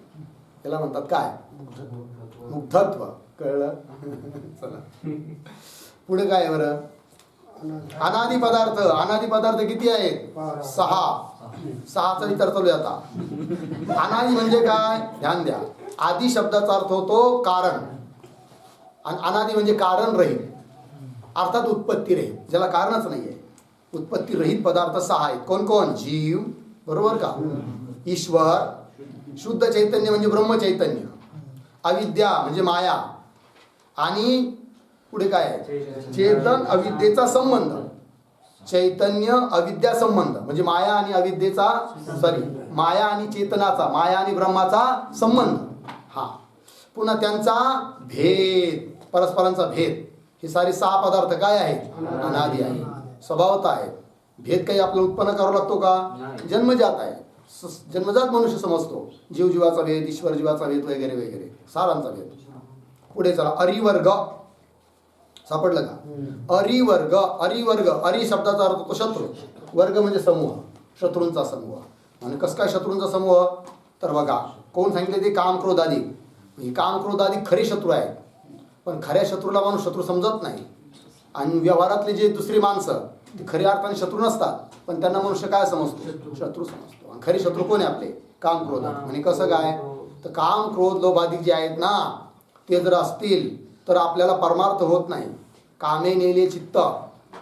त्याला म्हणतात काय, मुग्धत्व. कळलं? चला पुढे काय बरं, अनादि पदार्थ. अनादि पदार्थ किती आहेत, 6चा विचार चालू आहे आता. अनादि म्हणजे काय, ध्यान द्या. आदि शब्दाचा अर्थ होतो कारण, आणि अनादि म्हणजे कारण रहित, अर्थात उत्पत्ती रहित, ज्याला कारणच नाहीये. उत्पत्ती रहित पदार्थ 6 आहेत. कोण कोण, जीव, बरोबर का, ईश्वर, शुद्ध चैतन्य म्हणजे ब्रह्मचैतन्य, अविद्या म्हणजे माया, आणि पुढे काय आहे, चेतन अविद्येचा संबंध. चैतन्य अविद्या संबंध म्हणजे माया आणि अविद्येचा, माया आणि चेतनाचा, माया आणि ब्रह्माचा संबंध. हा, पुन्हा त्यांचा भेद, परस्परांचा भेद. हे सारे 6 पदार्थ काय आहेत, अनादि आहे, स्वभावत आहेत. भेद काही आपल्याला उत्पन्न करावा लागतो का, जन्मजात आहे. जन्मजात मनुष्य समजतो. जीव जीवाचा भेद, ईश्वर जीवाचा भेद, वगैरे वगैरे सारांचा भेद. पुढे चला, अरिवर्ग. सापडलं का, अरिवर्ग. अरिवर्ग, अरि शब्दाचा अर्थ होतो शत्रू, वर्ग म्हणजे समूह, शत्रूंचा समूह. आणि कसं काय शत्रूंचा समूह, तर बघा कोण सांगितले ते, काम क्रोध आदी. काम क्रोध आदी खरे शत्रू आहेत, पण खऱ्या शत्रूला माणूस शत्रू समजत नाही. आणि व्यवहारातले जे दुसरी माणसं ती खऱ्या अर्थाने शत्रू नसतात, पण त्यांना मनुष्य काय समजतो, शत्रू समजतो. आणि खरे शत्रू कोण आहे आपले, काम क्रोध. आणि कसं काय, तर काम क्रोध लोभादी जे आहेत ना, ते जर असतील तर आपल्याला परमार्थ होत नाही. कामे नेले चित्त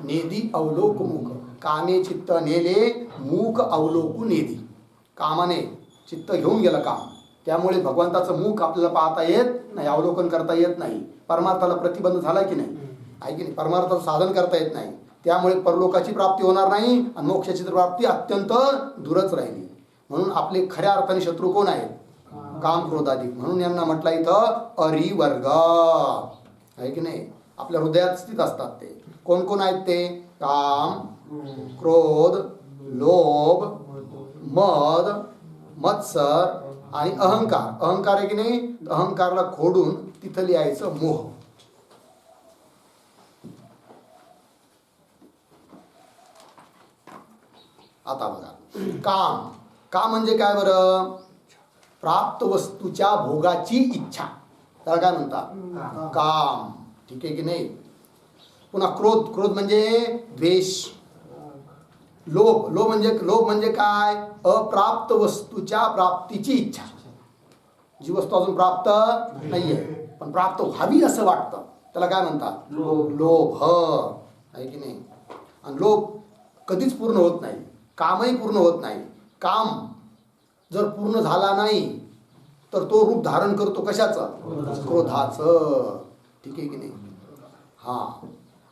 नेदी अवलोक मुख. कामे चित्त नेले मुख अवलोकू नेदी. कामाने चित्त घेऊन गेलं काम, त्यामुळे भगवंताचं मुख आपल्याला पाहता येत नाही, अवलोकन करता येत नाही. परमार्थाला प्रतिबंध झाला की नाही, आहे की नाही. परमार्थाचं साधन करता येत नाही, त्यामुळे परलोकाची प्राप्ती होणार नाही आणि मोक्षाची प्राप्ती अत्यंत दूरच राहिली. म्हणून आपले खऱ्या अर्थाने शत्रू कोण आहेत, काम क्रोधाधिक. म्हणून यांना म्हटलं इथं अरिवर्ग, आहे की नाही. आपल्या हृदयात स्थित असतात ते. कोण कोण आहेत ते, काम, क्रोध, लोभ, मद, मत्सर आणि अहंकार. अहंकार आहे की नाही, अहंकारला खोडून तिथं लिहायचं मोह. आता बघा, काम. काम म्हणजे काय बरं, प्राप्त वस्तूच्या भोगाची इच्छा, त्याला काय म्हणतात, काम. ठीक आहे की नाही. पुन्हा क्रोध. क्रोध म्हणजे द्वेष. लोभ. लोभ म्हणजे काय, अप्राप्त वस्तूच्या प्राप्तीची इच्छा. जी वस्तू अजून प्राप्त नाहीये पण प्राप्त व्हावी असं वाटतं, त्याला काय म्हणतात, लोभ, आहे की नाही. आणि लोभ कधीच पूर्ण होत नाही, कामही पूर्ण होत नाही. काम जर पूर्ण झाला नाही तर तो रूप धारण करतो कशाचं, क्रोधाचं. ठीक आहे की नाही. हा,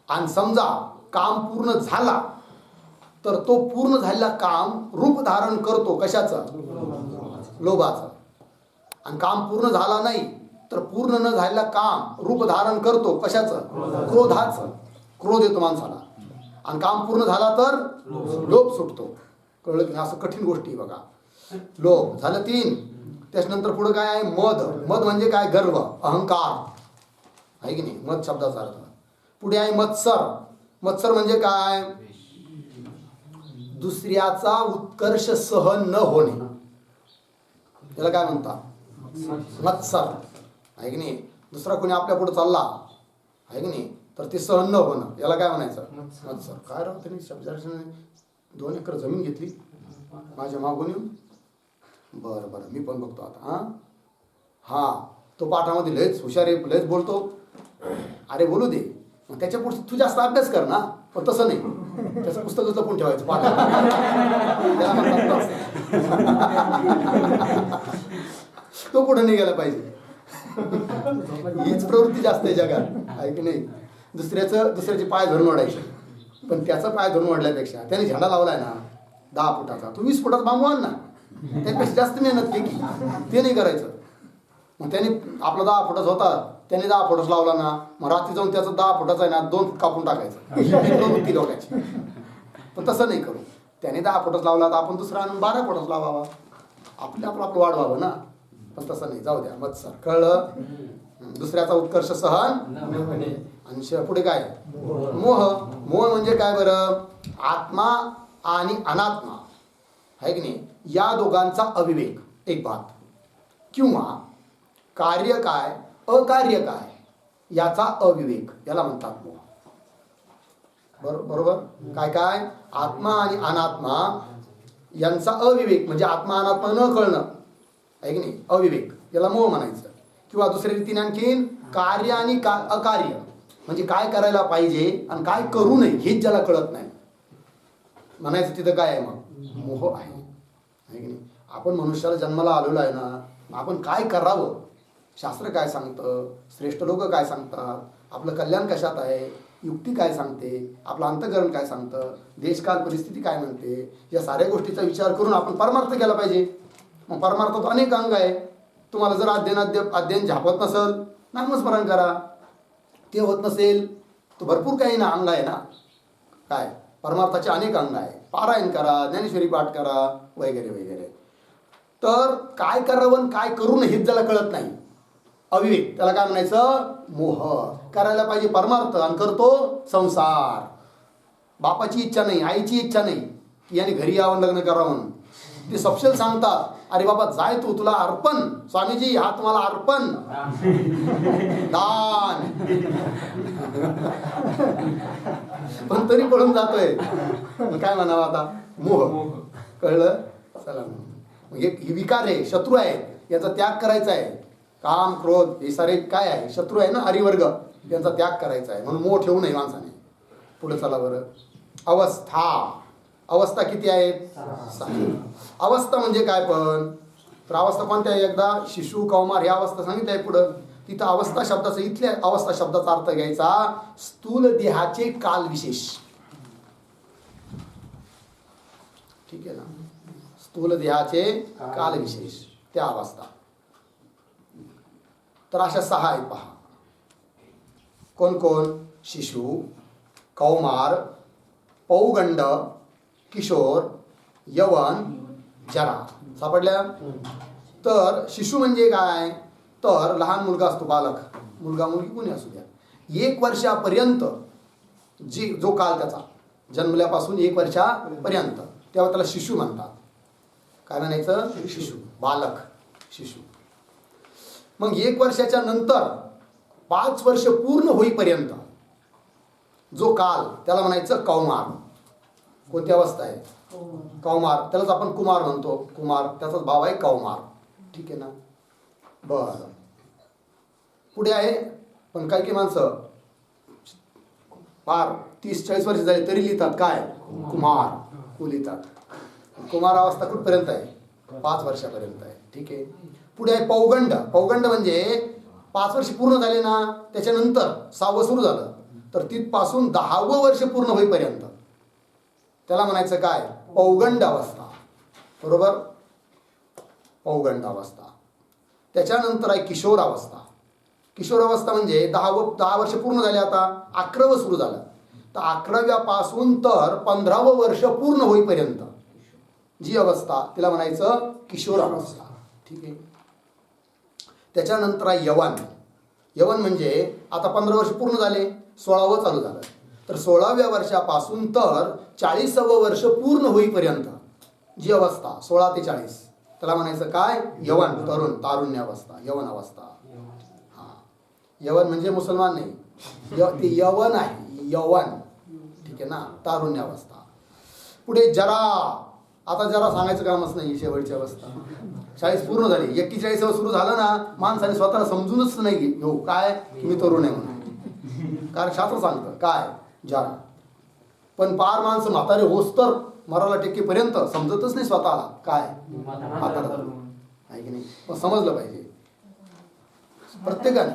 आणि समजा काम पूर्ण झाला तर तो पूर्ण झालेला काम रूप धारण करतो कशाचं, लोभाचं. आणि काम पूर्ण झाला नाही तर पूर्ण न झालेला काम रूप धारण करतो कशाचं, क्रोधाचं. क्रोध येतो माणसाला. आणि काम पूर्ण झाला तर लोभ सुटतो. कळलं की नाही. असं कठीण गोष्टी बघा. लोभ झालं 3. त्याच्यानंतर पुढे काय आहे? मद. मद म्हणजे काय? गर्व, अहंकार आहे की नाही? मद शब्दाचा अर्थ. पुढे आहे मत्सर. मत्सर म्हणजे काय? दुसऱ्याचा उत्कर्ष सहन न होणे, त्याला काय म्हणतात? मत्सर आहे की नाही? दुसरा कोणी आपल्या पुढे चालला आहे की नाही, तर ते सहन न होणं, याला काय म्हणायचं? मत्सर. काय राहू त्यांनी शब्दार्चने 2 एकर जमीन घेतली माझ्या मागून येऊन. बरं बरं, मी पण बघतो आता. हा तो पाठामध्ये लयच हुशार आहे, लयच बोलतो. अरे बोलू दे, मग त्याच्या पुढे तू जास्त अभ्यास कर ना. पण तसं नाही, त्याचं पुस्तकच लपून ठेवायचं पाठात. त्याला म्हणतात तो पुढे नाही गेला पाहिजे. हीच प्रवृत्ती जास्त आहे जगात, आहे की नाही? दुसऱ्याचे पाय धरून ओढायचे. पण त्याचा पाय धरून ओढल्यापेक्षा त्याने झेंडा लावलाय ना 10 फुटाचा, तू 20 फुटाचा बांबू आण ना. त्यापेक्षा जास्त मेहनत केली, ते नाही करायचं. मग त्याने आपला 10 फुटाचा होता, त्याने 10 फुटाचा लावला ना, मग रात्री जाऊन त्याचा 10 फुटाचा आहे ना 2 फूट कापून टाकायचं. ही प्रवृत्ती लोकांची. पण तसं नाही करू. त्याने 10 फुटाचा लावला तर आपण दुसरा आणून 12 फुटाचा लावावा. आपलं वाढवावं ना. पण तसं नाही, जाऊ द्या. मत्सर. कळलं? दुसऱ्याचा उत्कर्ष सहन. आणि पुढे काय? मोह. मोह म्हणजे काय बरं? आत्मा आणि अनात्मा आहे की नाही, या दोघांचा अविवेक, एक बात. किंवा कार्य काय अकार्य काय याचा अविवेक, याला म्हणतात मोह. बरोबर? काय काय? आत्मा आणि अनात्मा यांचा अविवेक म्हणजे आत्मा अनात्मा न कळणं आहे की नाही, अविवेक, याला मोह म्हणायचं. किंवा दुसऱ्या रीतीने आणखीन कार्य आणि अकार्य म्हणजे काय करायला पाहिजे आणि काय करू नये हेच ज्याला कळत नाही म्हणायचं, तिथं काय आहे? मग मोह आहे की नाही? आपण मनुष्याला जन्माला आलेलो आहे ना, आपण काय करावं, शास्त्र काय सांगतं, श्रेष्ठ लोक काय सांगतात, आपलं कल्याण कशात आहे, युक्ती काय सांगते, आपलं अंतःकरण काय सांगतं, देशकाल परिस्थिती काय म्हणते, या साऱ्या गोष्टीचा विचार करून आपण परमार्थ केला पाहिजे. मग परमार्थात अनेक अंग आहे. तुम्हाला जर अध्ययन झापत नसेल, नामस्मरण करा. ते होत नसेल तर भरपूर काही ना अंग आहे ना. काय? परमार्थाचे अनेक अंग आहे. पारायण करा, ज्ञानेश्वरी पाठ करा, वगैरे वगैरे. तर काय करावं काय करू नये हेच ज्याला कळत नाही, अविवेक, त्याला काय म्हणायचं? मोह. करायला पाहिजे परमार्थ आणि करतो संसार. बापाची इच्छा नाही, आईची इच्छा नाही की याने घरी यावं, लग्न करावं म्हणून. ते सपशेल सांगतात, अरे बाबा जाय तू, तुला अर्पण, स्वामीजी हा तुम्हाला अर्पण, दान. पण तरी पळून जातोय. काय म्हणावं आता? मोह. कळलं? चला, ही विकार आहे, शत्रू आहे, याचा त्याग करायचा आहे. काम क्रोध हे सारे काय आहे? शत्रू आहे ना, हरिवर्ग, यांचा त्याग करायचा आहे. म्हणून मोह ठेवू नये माणसाने. पुढे चला बरं. अवस्था. अवस्था किती आहेत? 6. अवस्था म्हणजे काय पण? तर अवस्था कोणत्या आहे? एकदा शिशु, कौमार ह्या अवस्था सांगितल्या आहे पुढं. तिथं अवस्था शब्दाचा, इथल्या अवस्था शब्दाचा अर्थ घ्यायचा स्थूल देहाचे कालविशेष. ठीक आहे ना? स्थूल देहाचे कालविशेष, त्या अवस्था. तर अशा 6 आहेत पहा. कोण कोण? शिशु, कौमार, पौगंड, किशोर, यवन, जरा. सापडल्या? तर शिशु म्हणजे काय? तर लहान मुलगा असतो, बालक, मुलगा मुलगी कोणी असू द्या, 1 वर्षापर्यंत जो काल त्याचा जन्मल्यापासून 1 वर्षापर्यंत, तेव्हा त्याला शिशु म्हणतात. काय म्हणायचं? शिशु, बालक, शिशु. मग 1 वर्षाच्या नंतर 5 वर्ष पूर्ण होईपर्यंत जो काल, त्याला म्हणायचं कौमार. कोणती अवस्था आहे? कौमार. त्यालाच आपण कुमार म्हणतो. कुमार, त्याचाच भाव आहे कौमार. ठीक आहे ना? बरं. पुढे आहे, पण काही माणसं फार 30-40 वर्ष झाली तरी लिहितात काय? कुमार लिहितात. कुमार अवस्था कुठपर्यंत आहे? 5 वर्षापर्यंत आहे. ठीक आहे. पुढे आहे पौगंड. पौगंड म्हणजे 5 वर्ष पूर्ण झाले ना, त्याच्यानंतर 6वं सुरू झालं, तर तिथपासून 10वं वर्ष पूर्ण होईपर्यंत त्याला म्हणायचं काय? पौगंड अवस्था. बरोबर? पौगंड अवस्था. त्याच्यानंतर आहे किशोर अवस्था. किशोर अवस्था म्हणजे 10 वर्ष पूर्ण झाले, आता 11वं सुरू झालं, तर 11व्यापासून तर 15वं वर्ष पूर्ण होईपर्यंत जी अवस्था तिला म्हणायचं किशोर अवस्था. ठीक आहे. त्याच्यानंतर आहे यवन. यवन म्हणजे आता 15 वर्ष पूर्ण झाले, 16वं चालू झालं. तर 16व्या वर्षापासून तर 40वं वर्ष पूर्ण होईपर्यंत जी अवस्था 16 ते 40 त्याला म्हणायचं काय? यवन, तरुण, तारुण्य अवस्था, यवन अवस्था. हा, यवन म्हणजे मुसलमान नाही, ते यवन आहे, यवन. ठीक आहे ना, तारुण्य अवस्था. पुढे जरा. आता जरा सांगायचं कामच नाही, शेवटची अवस्था. 40 पूर्ण झाली, 41वं सुरू झालं ना, माणसाने स्वतःला समजूनच नाही घेऊ काय की मी तरुण आहे म्हणून. कारण शास्त्र सांगतं काय? जरा. पण पार माणसं म्हातारे होस तर मराला टेकेपर्यंत समजतच नाही स्वतःला काय म्हातारा आहे की नाही. पण समजलं पाहिजे प्रत्येकाने.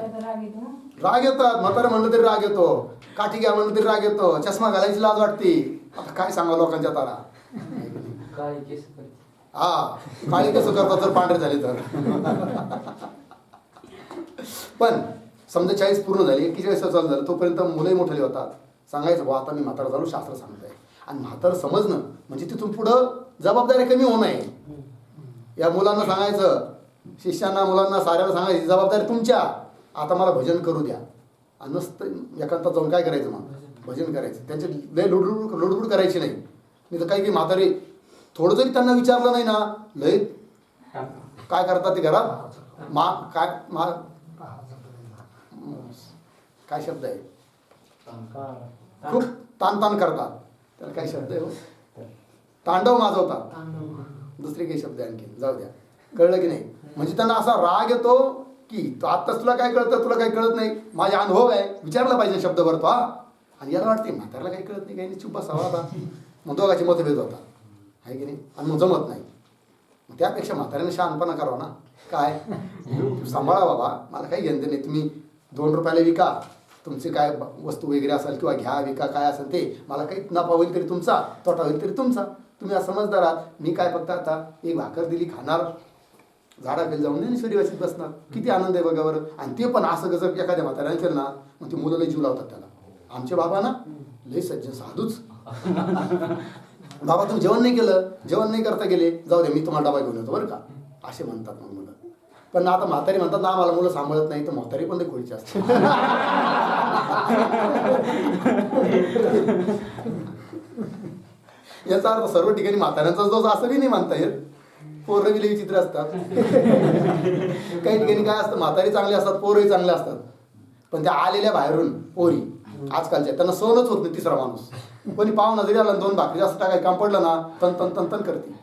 राग येतात, म्हातारे म्हणलं तरी राग येतो, काठी घ्या म्हणलं तरी राग येतो, चष्मा घालायची लाज वाटते. आता काय सांगा लोकांच्या तारा. हा, काळी कसं करतात जर पांढरे झाले तर. पण समजा 40 पूर्ण झाली, 41 चालू झालं, तोपर्यंत मुलंही मोठे होतात. सांगायचं बा आता मी म्हातारा झालो, शास्त्र सांगतंय. आणि म्हातारं समजणं म्हणजे तिथून पुढं जबाबदारी कमी होऊ नये. या मुलांना सांगायचं, शिष्यांना, मुलांना, साऱ्याला सांगायची जबाबदारी तुमच्या. आता मला भजन करू द्या. आणि नुसतं एकांतात जाऊन काय करायचं, मग भजन करायचं. त्यांचे लय लुडबुड करायची नाही. मी तर काही म्हातारे थोडं जरी त्यांना विचारलं नाही ना, लय काय करतात ते घरात काय शब्द आहे, खूप ताण करतात. त्याला काय शब्द आहे हो, तांडव माजवतात. दुसरे काही शब्द आणखी जाऊ द्या, कळलं की नाही. म्हणजे त्यांना असा राग येतो की आत्ताच तुला काय कळतं, तुला काही कळत नाही. माझा अनुभव आहे, विचारला पाहिजे शब्दभर तो. हा, आणि याला वाटते म्हाताऱ्याला काही कळत नाही, काही नाही, चुप बसावा आता. मग दोघांचे मतभेद होतात आहे की नाही, आणि मग जमत नाही. त्यापेक्षा म्हाताऱ्याने शहाणपणा करावा ना. काय सांभाळा बाबा, मला काही घेणं नाही, तुम्ही 2 रुपयाला विका, तुमचे काय वस्तू वगैरे असेल किंवा घ्या विका काय असेल ते, मला काही नफा होईल तरी तुमचा, तोटा होईल तरी तुमचा. तुम्ही आज समजदार आहात. मी काय फक्त आता एक भाकर दिली खाणार, झाडाखाली जाऊन ज्ञानेश्वरी वाचीत बसणार. किती आनंद आहे बघा बरं. आणि ते पण असं जर एखाद्या म्हाताऱ्याने केलं ना, मग ती मुलं लई जीव लावतात त्याला. आमचे बाबा ना लई सज्जन साधूच. बाबा तुम्ही जेवण नाही केलं, जेवण नाही करता गेले, जाऊ दे मी तुम्हाला डबा घेऊन येतो बरं का, असे म्हणतात मग मुलं. पण आता म्हातारी म्हणतात ना आम्हाला मुलं सांभाळत नाही, तर म्हातारी पण ते खोडीची असते. याचा अर्थ सर्व ठिकाणी म्हाताऱ्यांचाच दोष असंही नाही म्हणता येत. पोरं बिले विचित्र असतात. काही ठिकाणी काय असतं, म्हातारी चांगली असतात, पोरही चांगले असतात. पण त्या आलेल्या बाहेरून पोरी आजकालच्या त्यांना सहनच होत नाही तिसरा माणूस. कोणी पाहुणा जरी आला 2 भाकरी जास्त टाकाय काम पडलं ना, तन तन तन तन करते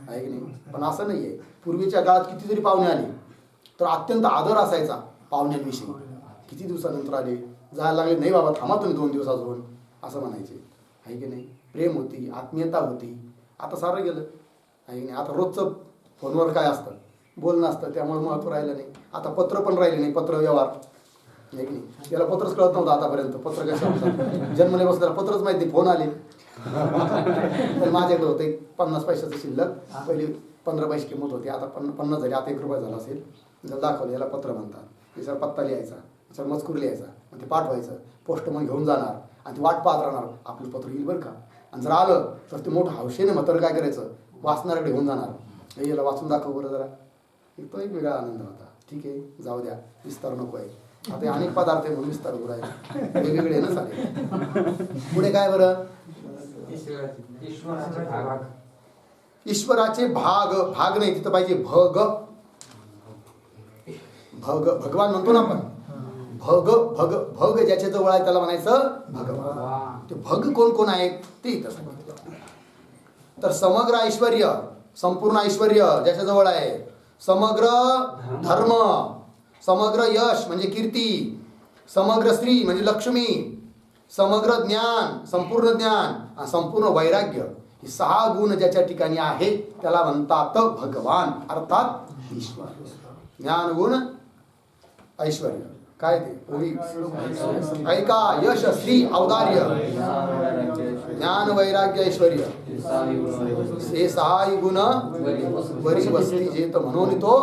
आहे की नाही. पण असं नाही आहे. पूर्वीच्या काळात किती जरी पाहुणे आले तर अत्यंत आदर असायचा पाहुण्यांविषयी. किती दिवसानंतर आले, जायला लागले, नाही बाबा थांबा तुम्ही 2 दिवस अजून, असं म्हणायचे आहे की नाही. प्रेम होती, आत्मीयता होती. आता सारं गेलं आहे की नाही. आता रोजचं फोनवर काय असतं, बोलणं असतं, त्यामुळे महत्त्व राहिलं नाही. आता पत्र पण राहिले नाही, पत्र व्यवहार आहे की नाही. त्याला पत्रच कळत नव्हतं आतापर्यंत. पत्र कसं होतं, जन्मले बस त्याला पत्रच माहिती नाही, फोन आले. तर माझ्याकडे होतं एक 50 पैशाचं शिल्लक. पहिली 15 पैसे किंमत होती, आता 50 झाली, आता 1 रुपया झाला असेल. जर दाखवलं, याला पत्र म्हणतात. त्याच्यावर पत्ता लिहायचा, त्याच्यावर मजकूर लिहायचा, मग ते पाठवायचं. पोस्टमन घेऊन जाणार आणि ती वाट पाहत राहणार, आपलं पत्र येईल बरं का. आणि जर आलं तर ते मोठं हौशेने म्हातारं काय करायचं, वाचणाऱ्याकडे घेऊन जाणार. हे याला वाचून दाखव बरं जरा. तो एक वेगळा आनंद होता. ठीक आहे, जाऊ द्या, विस्तार नको आहे. आता अनेक पदार्थ आहे म्हणून विस्तार उघड आहे, वेगवेगळे ना चालेल. पुढे काय बरं, ईश्वराचे भाग. भाग नाही, तिथं पाहिजे भग. भग भगवान म्हणतो ना आपण. भग भग भग ज्याच्या जवळ आहे त्याला म्हणायचं भगवान. ते भग कोण कोण आहेत ते इथं सांगितलं. तर समग्र ऐश्वर्य, संपूर्ण ऐश्वर्य ज्याच्या जवळ आहे, समग्र धर्म, समग्र यश म्हणजे कीर्ती, समग्र स्त्री म्हणजे लक्ष्मी, समग्र ज्ञान, संपूर्ण ज्ञान आणि संपूर्ण वैराग्य, ही 6 गुण ज्याच्या ठिकाणी आहेत त्याला म्हणतात भगवान, अर्थात ईश्वर. ज्ञान, गुण, ऐश्वर्य काय ते ऐका, यश, श्री, औदार्य, ज्ञान, वैराग्य, ऐश्वर्य, हे 6 गुण वरी वस्ती जेत म्हणून तो.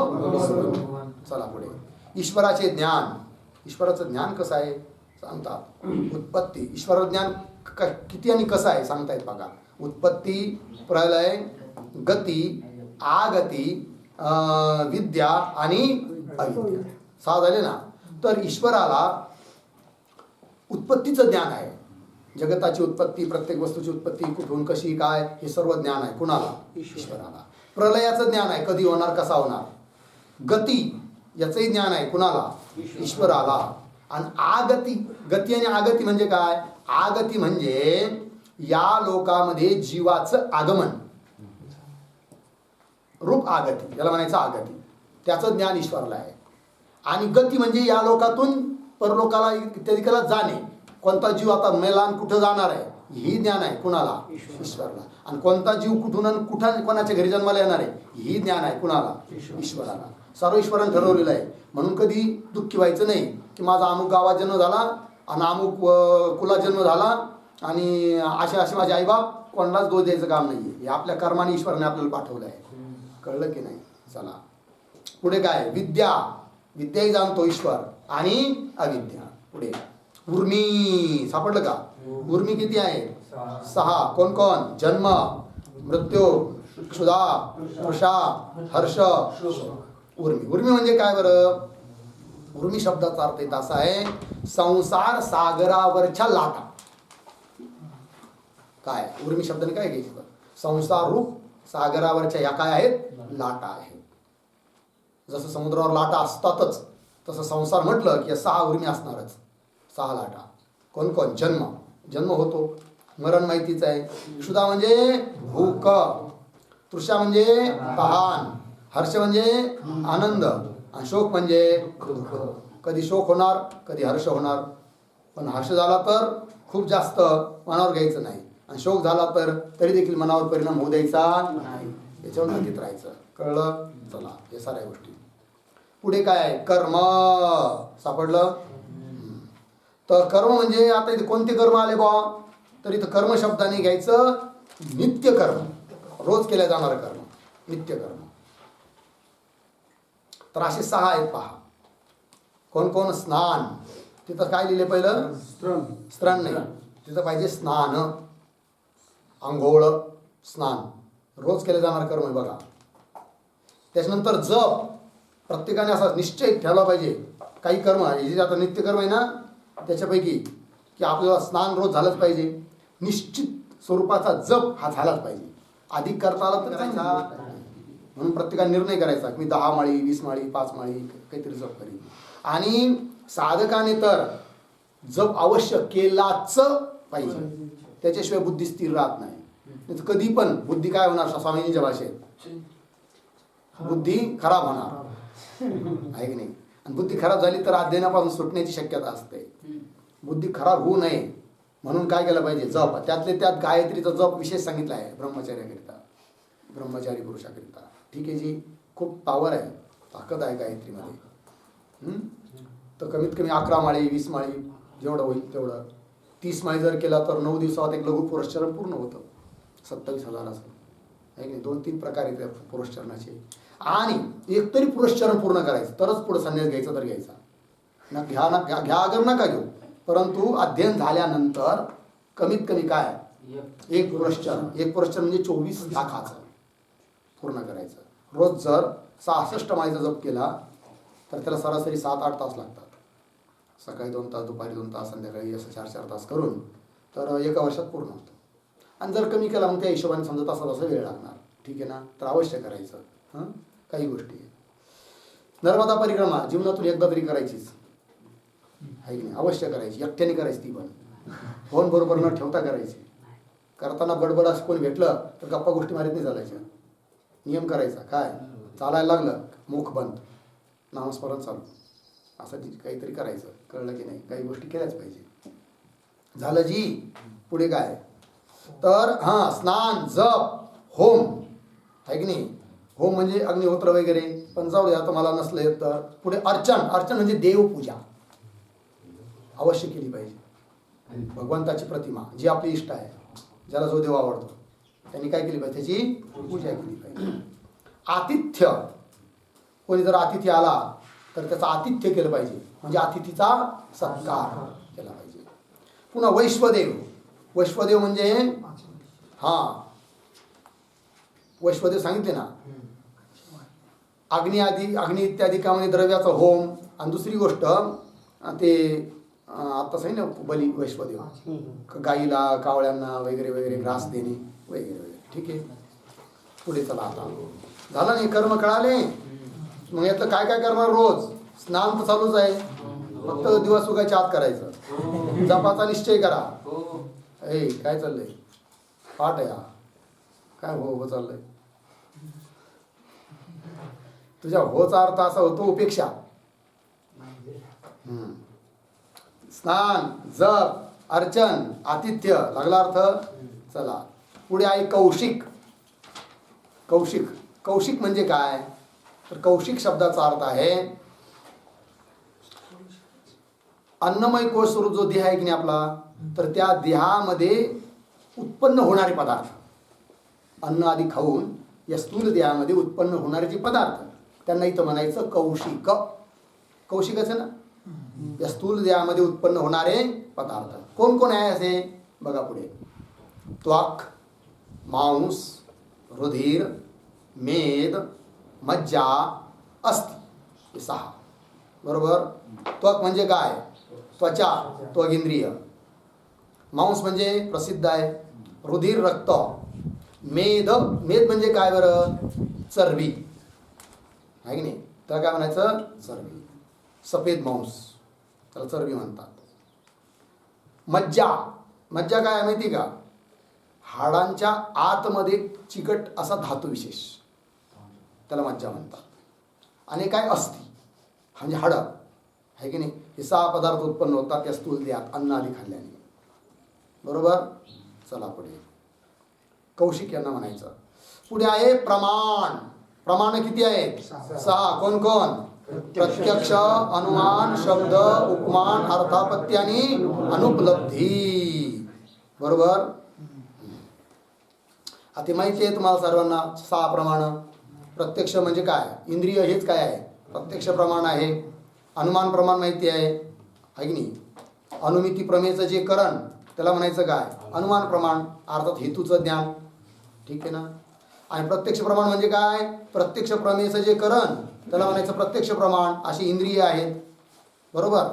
चला पुढे, ईश्वराचे ज्ञान. ईश्वराचं ज्ञान कसं आहे सांगतात. उत्पत्ती, ईश्वर ज्ञान किती आणि कसं आहे सांगतायत बघा. उत्पत्ती, प्रलय, गती, आगती, विद्या आणि अविद्या. 6 झाले ना. तर ईश्वराला उत्पत्तीचं ज्ञान आहे. जगताची उत्पत्ती, प्रत्येक वस्तूची उत्पत्ती कुठून कशी काय हे सर्व ज्ञान आहे. कुणाला? ईश्वराला. प्रलयाचं ज्ञान आहे, कधी होणार कसा होणार. गती याचंही ज्ञान आहे. कुणाला? ईश्वराला. आणि आगती, गती आणि आगती म्हणजे काय? आगती म्हणजे या लोकामध्ये जीवाचं आगमन, रूप आगती, याला म्हणायचं आगती. त्याचं ज्ञान ईश्वराला आहे. आणि गती म्हणजे या लोकातून परलोकाला इत्यादिकाला जाणे. कोणता जीव आता मेलान कुठं जाणार आहे ही ज्ञान आहे. कुणाला? ईश्वराला. आणि कोणता जीव कुठून आणि कुठं कोणाच्या घरी जन्माला येणार आहे ही ज्ञान आहे. कुणाला? ईश्वराला. सर्व ईश्वरानं ठरवलेलं आहे. म्हणून कधी दुःखी व्हायचं नाही की माझा अमुक गावात जन्म झाला आणि अमुक कुलात जन्म झाला आणि असे माझे आईबाप, कोणालाच दोष द्यायचं काम नाही आहे. हे आपल्या कर्माने ईश्वराने आपल्याला पाठवलं आहे. कळलं की नाही? चला पुढे काय? विद्या. विद्याही जाणतो ईश्वर आणि अविद्या. पुढे उर्मी. सापडलं का? उर्मी किती आहे? 6. कोण कोण? जन्म, मृत्यू, क्षुधा, तृषा, हर्ष, उर्मी. उर्मी म्हणजे काय बरं? उर्मी शब्दाचा अर्थ येत असा आहे, संसार सागरावरच्या लाटा. काय उर्मी शब्दाने काय घ्यायचं? संसार रूप सागरावरच्या या काय आहेत? लाटा आहेत. जसं समुद्रावर लाटा असतातच तसं संसार म्हटलं की 6 उर्मी असणारच. 6 लाटा. कोण कोण? जन्म. जन्म होतो. मरण माहितीच आहे. क्षुधा म्हणजे भूक, तृषा म्हणजे तहान, हर्ष म्हणजे आनंद, आणि शोक म्हणजे दुःख. कधी शोक होणार, कधी हर्ष होणार. पण हर्ष झाला तर खूप जास्त मनावर घ्यायचं नाही, आणि शोक झाला तर तरी देखील मनावर परिणाम होऊ द्यायचा नाही. याच्यावर नक्कीच राहायचं. कळलं? चला हे साऱ्या गोष्टी. पुढे काय? कर्म. सापडलं? तर कर्म म्हणजे आता इथे कोणते कर्म आले बा? तर इथं कर्म शब्दाने घ्यायचं नित्य कर्म, रोज केल्या जाणारं कर्म, नित्य कर्म. तर असे 6 आहेत पहा. कोण कोण? स्नान. तिथं काय लिहिले पहिलं? स्त्रण नाही, तिथं पाहिजे स्नान. आंघोळ, स्नान, रोज केले जाणार कर्म आहे बघा. त्याच्यानंतर जप. प्रत्येकाने असा निश्चय ठेवला पाहिजे. काही कर्म हे जे आता नित्य कर्म आहे ना त्याच्यापैकी की आपल्याला स्नान रोज झालंच पाहिजे. निश्चित स्वरूपाचा जप हा झालाच पाहिजे. अधिक करता आला तर करायचा. म्हणून प्रत्येकाने निर्णय करायचा की मी 10 माळी, 20 माळी, 5 माळी काहीतरी जप करीन. आणि साधकाने तर जप अवश्य केलाच पाहिजे. त्याच्याशिवाय बुद्धी स्थिर राहत नाही. कधी पण बुद्धी काय होणार? स्वामींच्या भाषेत बुद्धी खराब होणार आहे की नाही. आणि बुद्धी खराब झाली तर अध्ययनापासून सुटण्याची शक्यता असते. बुद्धी खराब होऊ नये म्हणून काय केलं पाहिजे? जप. त्यातले त्यात गायत्रीचा जप विशेष सांगितला आहे ब्रह्मचार्याकरिता, ब्रह्मचारी पुरुषाकरिता. ठीक आहे जी, खूप पावर आहे, ताकद आहे गायत्रीमध्ये. तर कमीत कमी 11 माळी, 20 माळी जेवढं होईल तेवढं. 30 माळी जर केला तर 9 दिवसात एक लघु पुरस्चरण पूर्ण होतं. 27,000 असं आहे की नाही. 2-3 प्रकार आहेत पुरस्चरणाचे. आणि एक तरी पुरस्चरण पूर्ण करायचं तरच पुढे संन्यास घ्यायचा तर घ्यायचा. घ्या अगर नका घेऊ, परंतु अध्ययन झाल्यानंतर कमीत कमी काय? एक पुरस्चरण. एक पुरस्चरण म्हणजे 24 लाखाचं पूर्ण करायचं. रोज जर 66 माळीचा जप केला तर त्याला सरासरी 7-8 तास लागतात. सकाळी 2 तास, दुपारी 2 तास, संध्याकाळी असं 4-4 तास करून तर एका वर्षात पूर्ण होतं. आणि जर कमी केला मग त्या हिशोबाने समजा तसा वेळ लागणार. ठीक आहे ना. तर अवश्य करायचं. काही गोष्टी नर्मदा परिक्रमा जीवनातून एकदा तरी करायचीच आहे की नाही. अवश्य करायची. एकट्याने करायची ती पण. फोन बरोबर न ठेवता करायची. करताना बडबड असं कोणी भेटलं तर गप्पा गोष्टी मारीत नाही चालायच्या. नियम करायचा. काय? चालायला लागलं मुख बंद, नामस्मरण चालू, असं काहीतरी करायचं. कळलं की नाही. काही गोष्टी केल्याच पाहिजे. झालं जी. पुढे काय? तर स्नान, जप, होम आहे की नाही. होम म्हणजे अग्निहोत्र वगैरे. पण जाऊ द्या आता मला नसलं येत तर. पुढे अर्चन. अर्चन म्हणजे देवपूजा अवश्य केली पाहिजे. भगवंताची प्रतिमा जी आपली इष्ट आहे, ज्याला जो देव आवडतो त्यांनी काय केली पाहिजे? त्याची पूजा केली पाहिजे. आतिथ्य. कोणी जर अतिथी आला तर त्याचं आतिथ्य केलं पाहिजे, म्हणजे अतिथीचा सत्कार केला पाहिजे. पुन्हा वैश्वदेव. वैश्वदेव म्हणजे वैश्वदेव सांगितले ना. अग्नी इत्यादी कामाने द्रव्याचा होम, आणि दुसरी गोष्ट ते आता सांगितलं बली वैश्वदेव, गाईला कावळ्यांना वगैरे वगैरे ग्रास देणे वगैरे वगैरे. ठीक आहे, पुढे चला. आता झालं नाही, कर्म कळाले. मग यातलं काय काय करणार? रोज स्नान तर चालूच आहे, फक्त दिवस उगायच्या आत करायचं. जपाचा निश्चय करा. ए काय चाललंय? पाठ आहे हा. काय हो चाललंय? तुझ्या होचा अर्थ असा होतो उपेक्षा. स्नान, जप, अर्चन, आतिथ्य लागला अर्थ. चला पुढे आहे कौशिक. कौशिक, कौशिक म्हणजे काय? तर कौशिक शब्दाचा अर्थ आहे अन्नमय कोश स्वरूप जो देह आहे की नाही आपला, तर त्या देहामध्ये उत्पन्न होणारे पदार्थ, अन्न आधी खाऊन या स्थूल देहामध्ये उत्पन्न होणारे जे पदार्थ, त्यांना इथं म्हणायचं कौशिक. कौशिकच आहे ना, या स्थूल देहामध्ये उत्पन्न होणारे पदार्थ. कोण कोण आहे असे बघा पुढे. त्वक, मांस, रुधिर, मेद, मज्जा, अस्थि, हे 6. बरोबर. त्वक म्हणजे काय? त्वचा, त्वग इंद्रिय. मांस म्हणजे प्रसिद्ध आहे, रुधिर रक्त. मेद, मेद म्हणजे काय बरं? चरबी आहे की नाही, त्याला काय म्हणायचं? चरबी. सफेद मांस त्याला चरबी म्हणतात. मज्जा, मज्जा काय आहे माहिती का? हाडांच्या आतमध्ये चिकट असा धातू विशेष, त्याला मज्जा म्हणतात. आणि काय? अस्थि म्हणजे हाडं आहे की नाही. हे 6 पदार्थ उत्पन्न होतात या स्थूल देहात अन्न आधी खाल्ल्याने. बरोबर. चला पुढे. कौशिक यांना म्हणायचं. पुढे आहे प्रमाण. प्रमाण किती आहेत? 6. कोण कोण? प्रत्यक्ष, अनुमान, शब्द, उपमान, अर्थापत्ती आणि अनुपलब्धी. बरोबर. आता माहिती आहे तुम्हाला सर्वांना 6 प्रमाण. प्रत्यक्ष म्हणजे काय? इंद्रिय हेच काय आहे? प्रत्यक्ष प्रमाण आहे. अनुमान प्रमाण माहिती आहे की नाही. अनुमिती प्रमेयचं जे करण त्याला म्हणायचं काय? अनुमान प्रमाण, अर्थात हेतूचं ज्ञान. ठीक आहे ना. आणि प्रत्यक्ष प्रमाण म्हणजे काय? प्रत्यक्ष प्रमेयचं जे करण त्याला म्हणायचं प्रत्यक्ष प्रमाण. अशी इंद्रिय आहेत. बरोबर.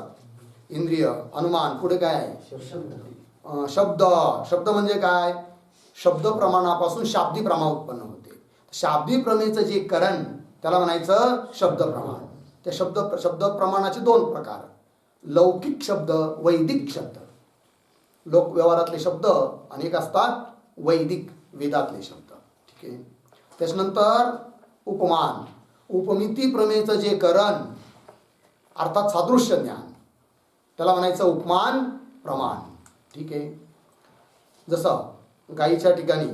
इंद्रिय, अनुमान, पुढे काय आहे? शब्द. शब्द म्हणजे काय? शब्द प्रमाणापासून शाब्दी प्रमा उत्पन्न होते. शाब्दी प्रमेयचं जे करण त्याला म्हणायचं शब्द प्रमाण. त्या शब्द प्रमाणाचे 2 प्रकार, लौकिक शब्द, वैदिक शब्द. लोक व्यवहारातले शब्द अनेक असतात, वैदिक वेदातले शब्द. ठीक आहे. त्याच्यानंतर उपमान, उपमिती प्रमेयचं जे करण अर्थात सादृश्य ज्ञान त्याला म्हणायचं उपमान प्रमाण. ठीक आहे. जसं गायीच्या ठिकाणी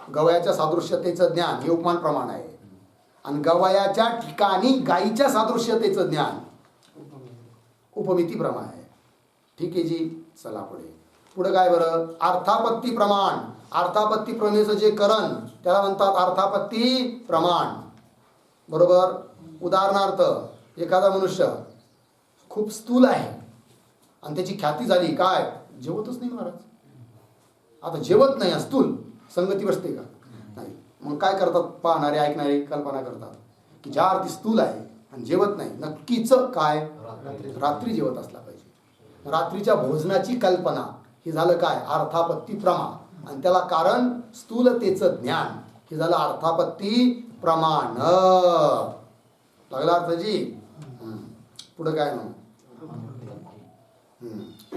गवयाच्या सादृश्यतेचं ज्ञान हे उपमान प्रमाण आहे, आणि गवयाच्या ठिकाणी गायीच्या सादृश्यतेचं ज्ञान उपमिती प्रमाण आहे. ठीक आहे जी. चला पुढे. पुढे काय बरं? अर्थापत्ती प्रमाण. अर्थापत्ती प्रमेयचं जे करण त्याला म्हणतात अर्थापत्ती प्रमाण. बरोबर. उदाहरणार्थ एखादा मनुष्य खूप स्थूल आहे आणि त्याची ख्याती झाली, काय? जेवतच नाही महाराज. आता जेवत नाही, स्थूल संगती बसते का? नाही. मग काय करतात पाहणारे ऐकणारे? कल्पना करतात की ज्या अर्थी स्थूल आहे आणि जेवत नाही, नक्कीच काय? रात्री जेवत असला पाहिजे. रात्रीच्या भोजनाची कल्पना हे झालं काय? अर्थापत्ती प्रमा. आणि त्याला कारण स्थूलतेचं ज्ञान हे झालं अर्थापत्ती प्रमाण. लागला अर्थजी. पुढे काय मग?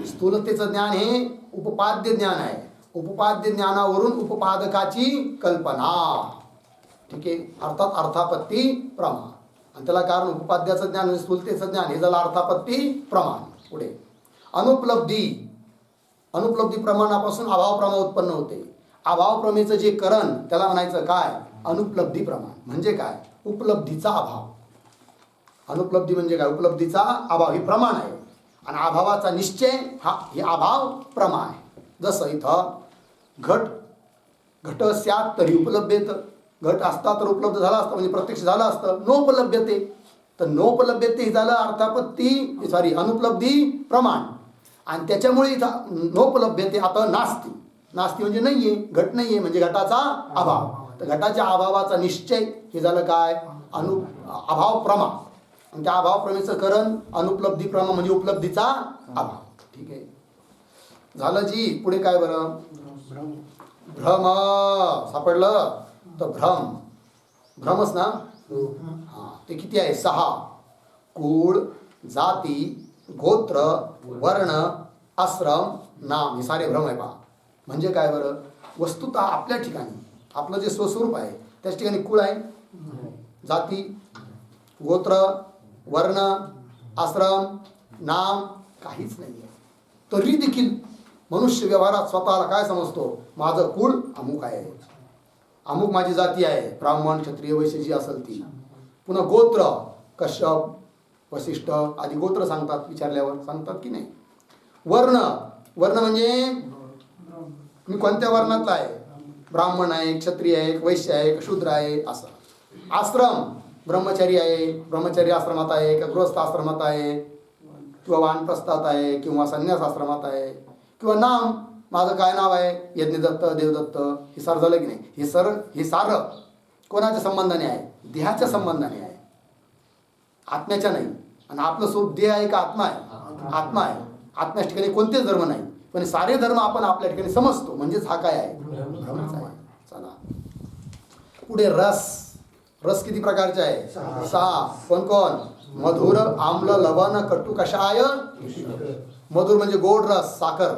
स्थूलतेचं ज्ञान हे उपपाद्य ज्ञान आहे. उपपाद्य ज्ञानावरून उपपादकाची कल्पना. ठीक आहे. अर्थात अर्थापत्ती प्रमाण. आणि त्याला कारण उपपाद्याचं ज्ञान, स्थूलतेचं ज्ञान हे झालं अर्थापत्ती प्रमाण. पुढे अनुपलब्धी. अनुपलब्धी प्रमाणापासून अभाव प्रमा उत्पन्न होते. अभाव प्रमेयचं जे करण त्याला म्हणायचं काय? अनुपलब्धी प्रमाण. म्हणजे काय? उपलब्धीचा अभाव. अनुपलब्धी म्हणजे काय? उपलब्धीचा अभाव हे प्रमाण आहे, आणि अभावाचा निश्चय हे अभाव प्रमा आहे. जसं इथं घट स्यात तरी उपलब्धेत. घट असता तर उपलब्ध झाला असतं, म्हणजे प्रत्यक्ष झालं असतं. नोपलभ्यते, तर नोपलभ्यते हे झालं अर्थापत्ती अनुपलब्धी प्रमाण. आणि त्याच्यामुळे इथं नोपलभ्यते आता नास्ती. नास्ती म्हणजे नाहीये, घट नाहीये म्हणजे घटाचा अभाव. तर घटाच्या अभावाचा निश्चय हे झालं काय? अभाव प्रमा. आणि त्या अभाव प्रमेचं करण अनुपलब्धी प्रमा म्हणजे उपलब्धीचा अभाव. ठीक आहे, झालं जी. पुढे काय बरं? भ्रम सापडलं. तर भ्रमच ना. हा, ते किती आहे? 6. कुळ, जाती, गोत्र, वर्ण, आश्रम, नाम हे सारे भ्रम आहे पहा. म्हणजे काय बरं? वस्तुतः आपल्या ठिकाणी आपलं जे स्वस्वरूप आहे त्याच ठिकाणी कुळ आहे, जाती, गोत्र, वर्ण, आश्रम, नाम काहीच नाही आहे. तरी देखील मनुष्य व्यवहारात स्वतःला काय समजतो? माझं कुळ अमुक आहे, अमुक माझी जाती आहे, ब्राह्मण, क्षत्रिय, वैश्य जी असेल ती. पुन्हा गोत्र, कश्यप, वसिष्ठ आदी गोत्र सांगतात, विचारल्यावर सांगतात की नाही. वर्ण, वर्ण म्हणजे मी कोणत्या वर्णातला आहे? ब्राह्मण आहे, क्षत्रिय आहे, वैश्य आहे, शूद्र आहे असं. आश्रम, ब्रह्मचारी आहे, ब्रह्मचारी आश्रमात आहे का गृहस्थ आश्रमात आहे, किंवा वानप्रस्थात आहे, किंवा संन्यास आश्रमात आहे. किंवा नाम, माझं काय नाव आहे? यज्ञदत्त, देवदत्त. हे सार झालं की नाही. हे सारं कोणाच्या संबंधाने आहे? देहाच्या संबंधाने आहे, आत्म्याच्या नाही. आणि आपलं स्वरूप देह आहे का आत्मा आहे? आत्मा आहे. आत्म्याच्या ठिकाणी कोणतेच धर्म नाही, पण सारे धर्म आपण आपल्या ठिकाणी समजतो. म्हणजेच हा काय आहे? भ्रमच आहे. चला पुढे रस. रस किती प्रकारचे आहे? 6. कोण कोण? मधुर, आम्ल, लवण, कटू, कषाय. मधुर म्हणजे गोड रस, साखर,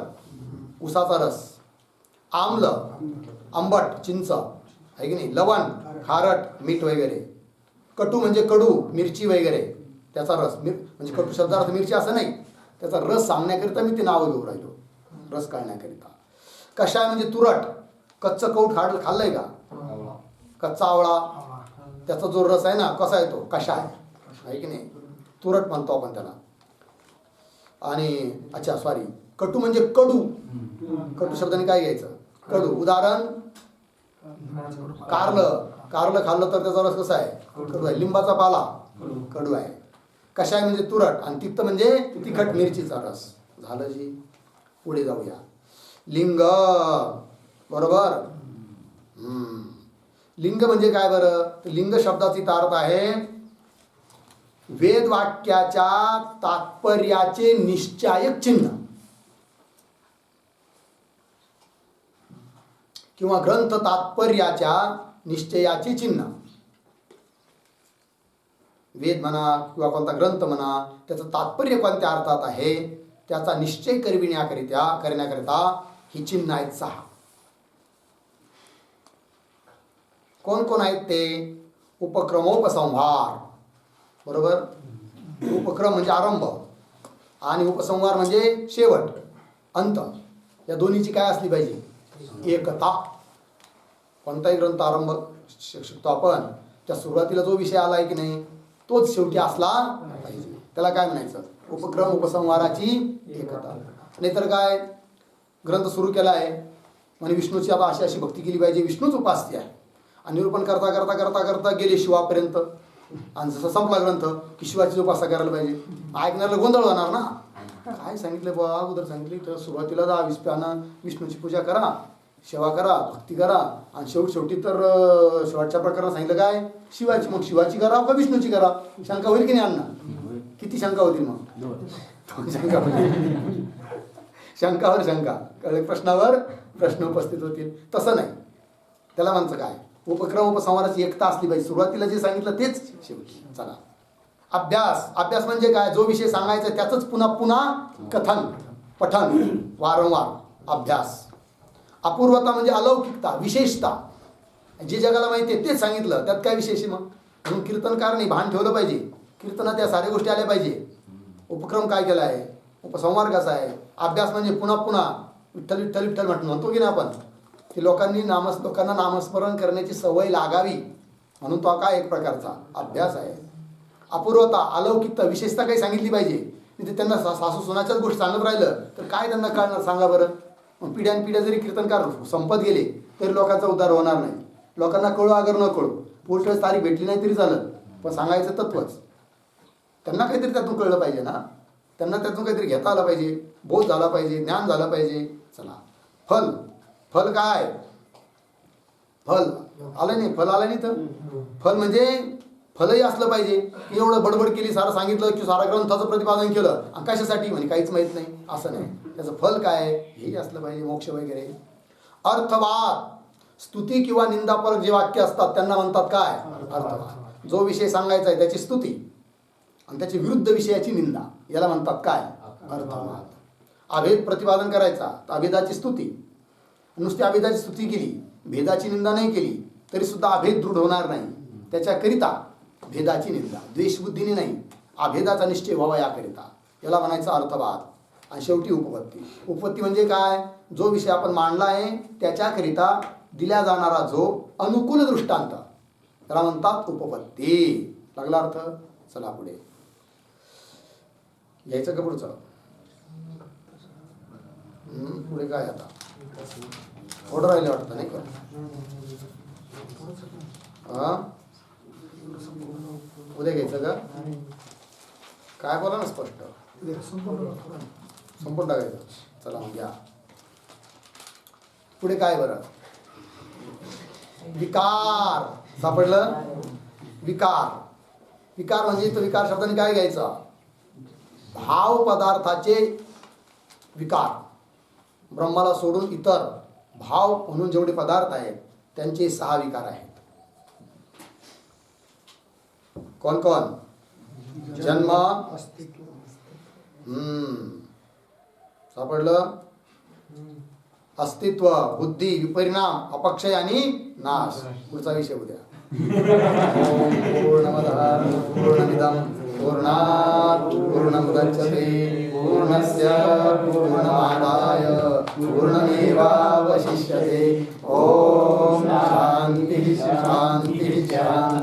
उसाचा रस. आम्ल, आंबट, चिंच आहे की नाही. लवण, खारट, मीठ वगैरे. कटू म्हणजे कडू, मिरची वगैरे त्याचा रस. म्हणजे कटू शब्दार्थ मिरची असं नाही, त्याचा रस सांगण्याकरिता मी ते नावं घेऊन राहिलो, रस काढण्याकरिता. कषाय म्हणजे तुरट, कच्चं कौट खाल्लंय का? कच्चा आवळा, त्याचा जो रस आहे ना, कसा आहे तो? कषाय आहे की नाही. तुरट म्हणतो आपण त्याला. आणि अच्छा सॉरी, कटू म्हणजे कडू. कटू शब्दाने काय घ्यायचं? कडू. उदाहरण, कारलं. कारलं खाल्लं तर त्याचा रस कसा आहे? कडू आहे. लिंबाचा पाला कडू आहे. कषाय म्हणजे तुरट, आणि तिक्त म्हणजे तिखट मिरचीचा रस. झालं जी. पुढे जाऊया. लिंग, बरोबर. लिंग म्हणजे काय बरं? लिंग शब्दाची अर्थ आहे वेद वाक्याच्या तात्पर्याचे निश्चायक चिन्ह किंवा ग्रंथ तात्पर्याच्या निश्चयाचे चिन्ह. वेद म्हणा किंवा कोणता ग्रंथ म्हणा, त्याचं तात्पर्य कोणत्या अर्थात आहे त्याचा निश्चय करण्याकरिता ही चिन्ह आहेत 6. कोण कोण आहेत ते? उपक्रमोपसंहार, बरोबर. उपक्रम म्हणजे आरंभ आणि उपसंहार म्हणजे शेवट, अंत. या दोन्हीची काय असली पाहिजे? एकता. कोणताही ग्रंथ आरंभ शिकतो आपण, त्या सुरुवातीला जो विषय आलाय की नाही तोच शेवटी असला पाहिजे. त्याला काय म्हणायचं? उपक्रम उपसंहाराची एकता. नाहीतर काय, ग्रंथ सुरू केला आहे म्हणजे विष्णूची आता अशी अशी भक्ती केली पाहिजे, विष्णूच उपास्य आहे, आणि निरूपण करता करता करता करता गेले शिवापर्यंत, आणि जसं संपला ग्रंथ की शिवाची उपासना करायला पाहिजे. ऐकण्याला गोंधळ होणार ना. काय सांगितलं बा? अगोदर सांगितलं तर सुरुवातीला जा विष्णूची पूजा करा, सेवा करा, भक्ती करा, आणि शेवटी तर शेवटच्या प्रकारात सांगितलं काय? शिवाची. मग शिवाची करा का विष्णूची करा? शंका होईल की नाही अण्णा? किती शंका होतील मग? शंका होतील. शंकावर शंका, प्रश्नावर प्रश्न उपस्थित होतील. तसं नाही. त्याला म्हणचं काय? उपक्रम उपसंहाराची एकता असली पाहिजे. सुरुवातीला जे सांगितलं तेच शेवटी. चला. अभ्यास. अभ्यास म्हणजे काय? जो विषय सांगायचा त्याचंच पुन्हा पुन्हा कथन, पठन, वारंवार अभ्यास. अपूर्वता म्हणजे अलौकिकता, विशेषता. जे जगाला माहिती आहे तेच सांगितलं, त्यात काय विशेष मग? म्हणून कीर्तनकारने भान ठेवलं पाहिजे. कीर्तनात त्या साऱ्या गोष्टी आल्या पाहिजे. उपक्रम काय केला आहे, उपसंहार कसा आहे, अभ्यास म्हणजे पुन्हा पुन्हा विठ्ठल विठ्ठल विठ्ठल म्हणतो की नाही आपण, की लोकांना नामस्मरण करण्याची सवय लागावी म्हणून तो काय एक प्रकारचा अभ्यास आहे. अपूर्वता, अलौकिकता, विशेषता काही सांगितली पाहिजे. तिथे त्यांना सासू सुनाच्याच गोष्टी सांगत राहिलं तर काय त्यांना कळणार सांगा बरं. मग पिढ्यानपिढ्या जरी कीर्तनकार संपत गेले तरी लोकांचा उद्धार होणार नाही. लोकांना कळू अगर न कळू, पुढच्या तारीख भेटली नाही तरी चालत, पण सांगायचं तत्वच. त्यांना काहीतरी त्यातून कळलं पाहिजे ना, त्यांना त्यातून काहीतरी घेता आलं पाहिजे, बोध झाला पाहिजे, ज्ञान झालं पाहिजे. चला. फल काय? फल आलं नाही, फल आलं नाही तर फल म्हणजे फलही असलं पाहिजे. की एवढं बडबड केली, सारं सांगितलं की सारा ग्रंथाचं प्रतिपादन केलं आणि कशासाठी म्हणजे काहीच माहित नाही असं नाही. त्याचं फल काय हेही असलं पाहिजे, मोक्ष वगैरे. अर्थवाद, स्तुती किंवा निंदापरक जे वाक्य असतात त्यांना म्हणतात काय? अर्थवाद. जो विषय सांगायचा आहे त्याची स्तुती आणि त्याची विरुद्ध विषयाची निंदा याला म्हणतात काय? अर्थवाद. अभेद प्रतिपादन करायचा तर अभेदाची स्तुती. नुसती अभेदाची स्तुती केली, भेदाची निंदा नाही केली तरी सुद्धा अभेद दृढ होणार नाही. त्याच्याकरिता भेदाची निंदा, द्वेषबुद्धीने नाही, अभेदाचा निश्चय व्हावा याकरिता याला म्हणायचं अर्थवाद. आणि शेवटी उपपत्ती. उपपत्ती म्हणजे काय? जो विषय आपण मांडला आहे त्याच्याकरिता दिला जाणारा जो अनुकूल दृष्टांत त्याला म्हणतात उपपत्ती. लागला अर्थ? चला पुढे घ्यायचं का पुढचं? पुढे काय आता ऑर्डर राहिले वाटतं नाही का? हा उद्या घ्यायचं का? काय बोला ना स्पष्ट, संपूर्ण टाकायचं. चला मग घ्या पुढे. काय बरं? विकार सापडलं. विकार. विकार म्हणजे तो विकार शब्दाने काय घ्यायचा? भाव पदार्थाचे विकार. ब्रह्माला सोडून इतर भाव म्हणून जेवढे पदार्थ आहेत त्यांचे 6 विकार आहेत. कोण कोण? जन्म, सापडलं. अस्तित्व, बुद्धी, विपरिणाम, अपक्षय आणि नाश. पुढचा विषय उद्या. पूर्णमदः पूर्णमिदं पूर्णात् पूर्णमुदच्यते पूर्णस्य पूर्णमादाय पूर्णमेवावशिष्यते. ओम शांति शांति शांति.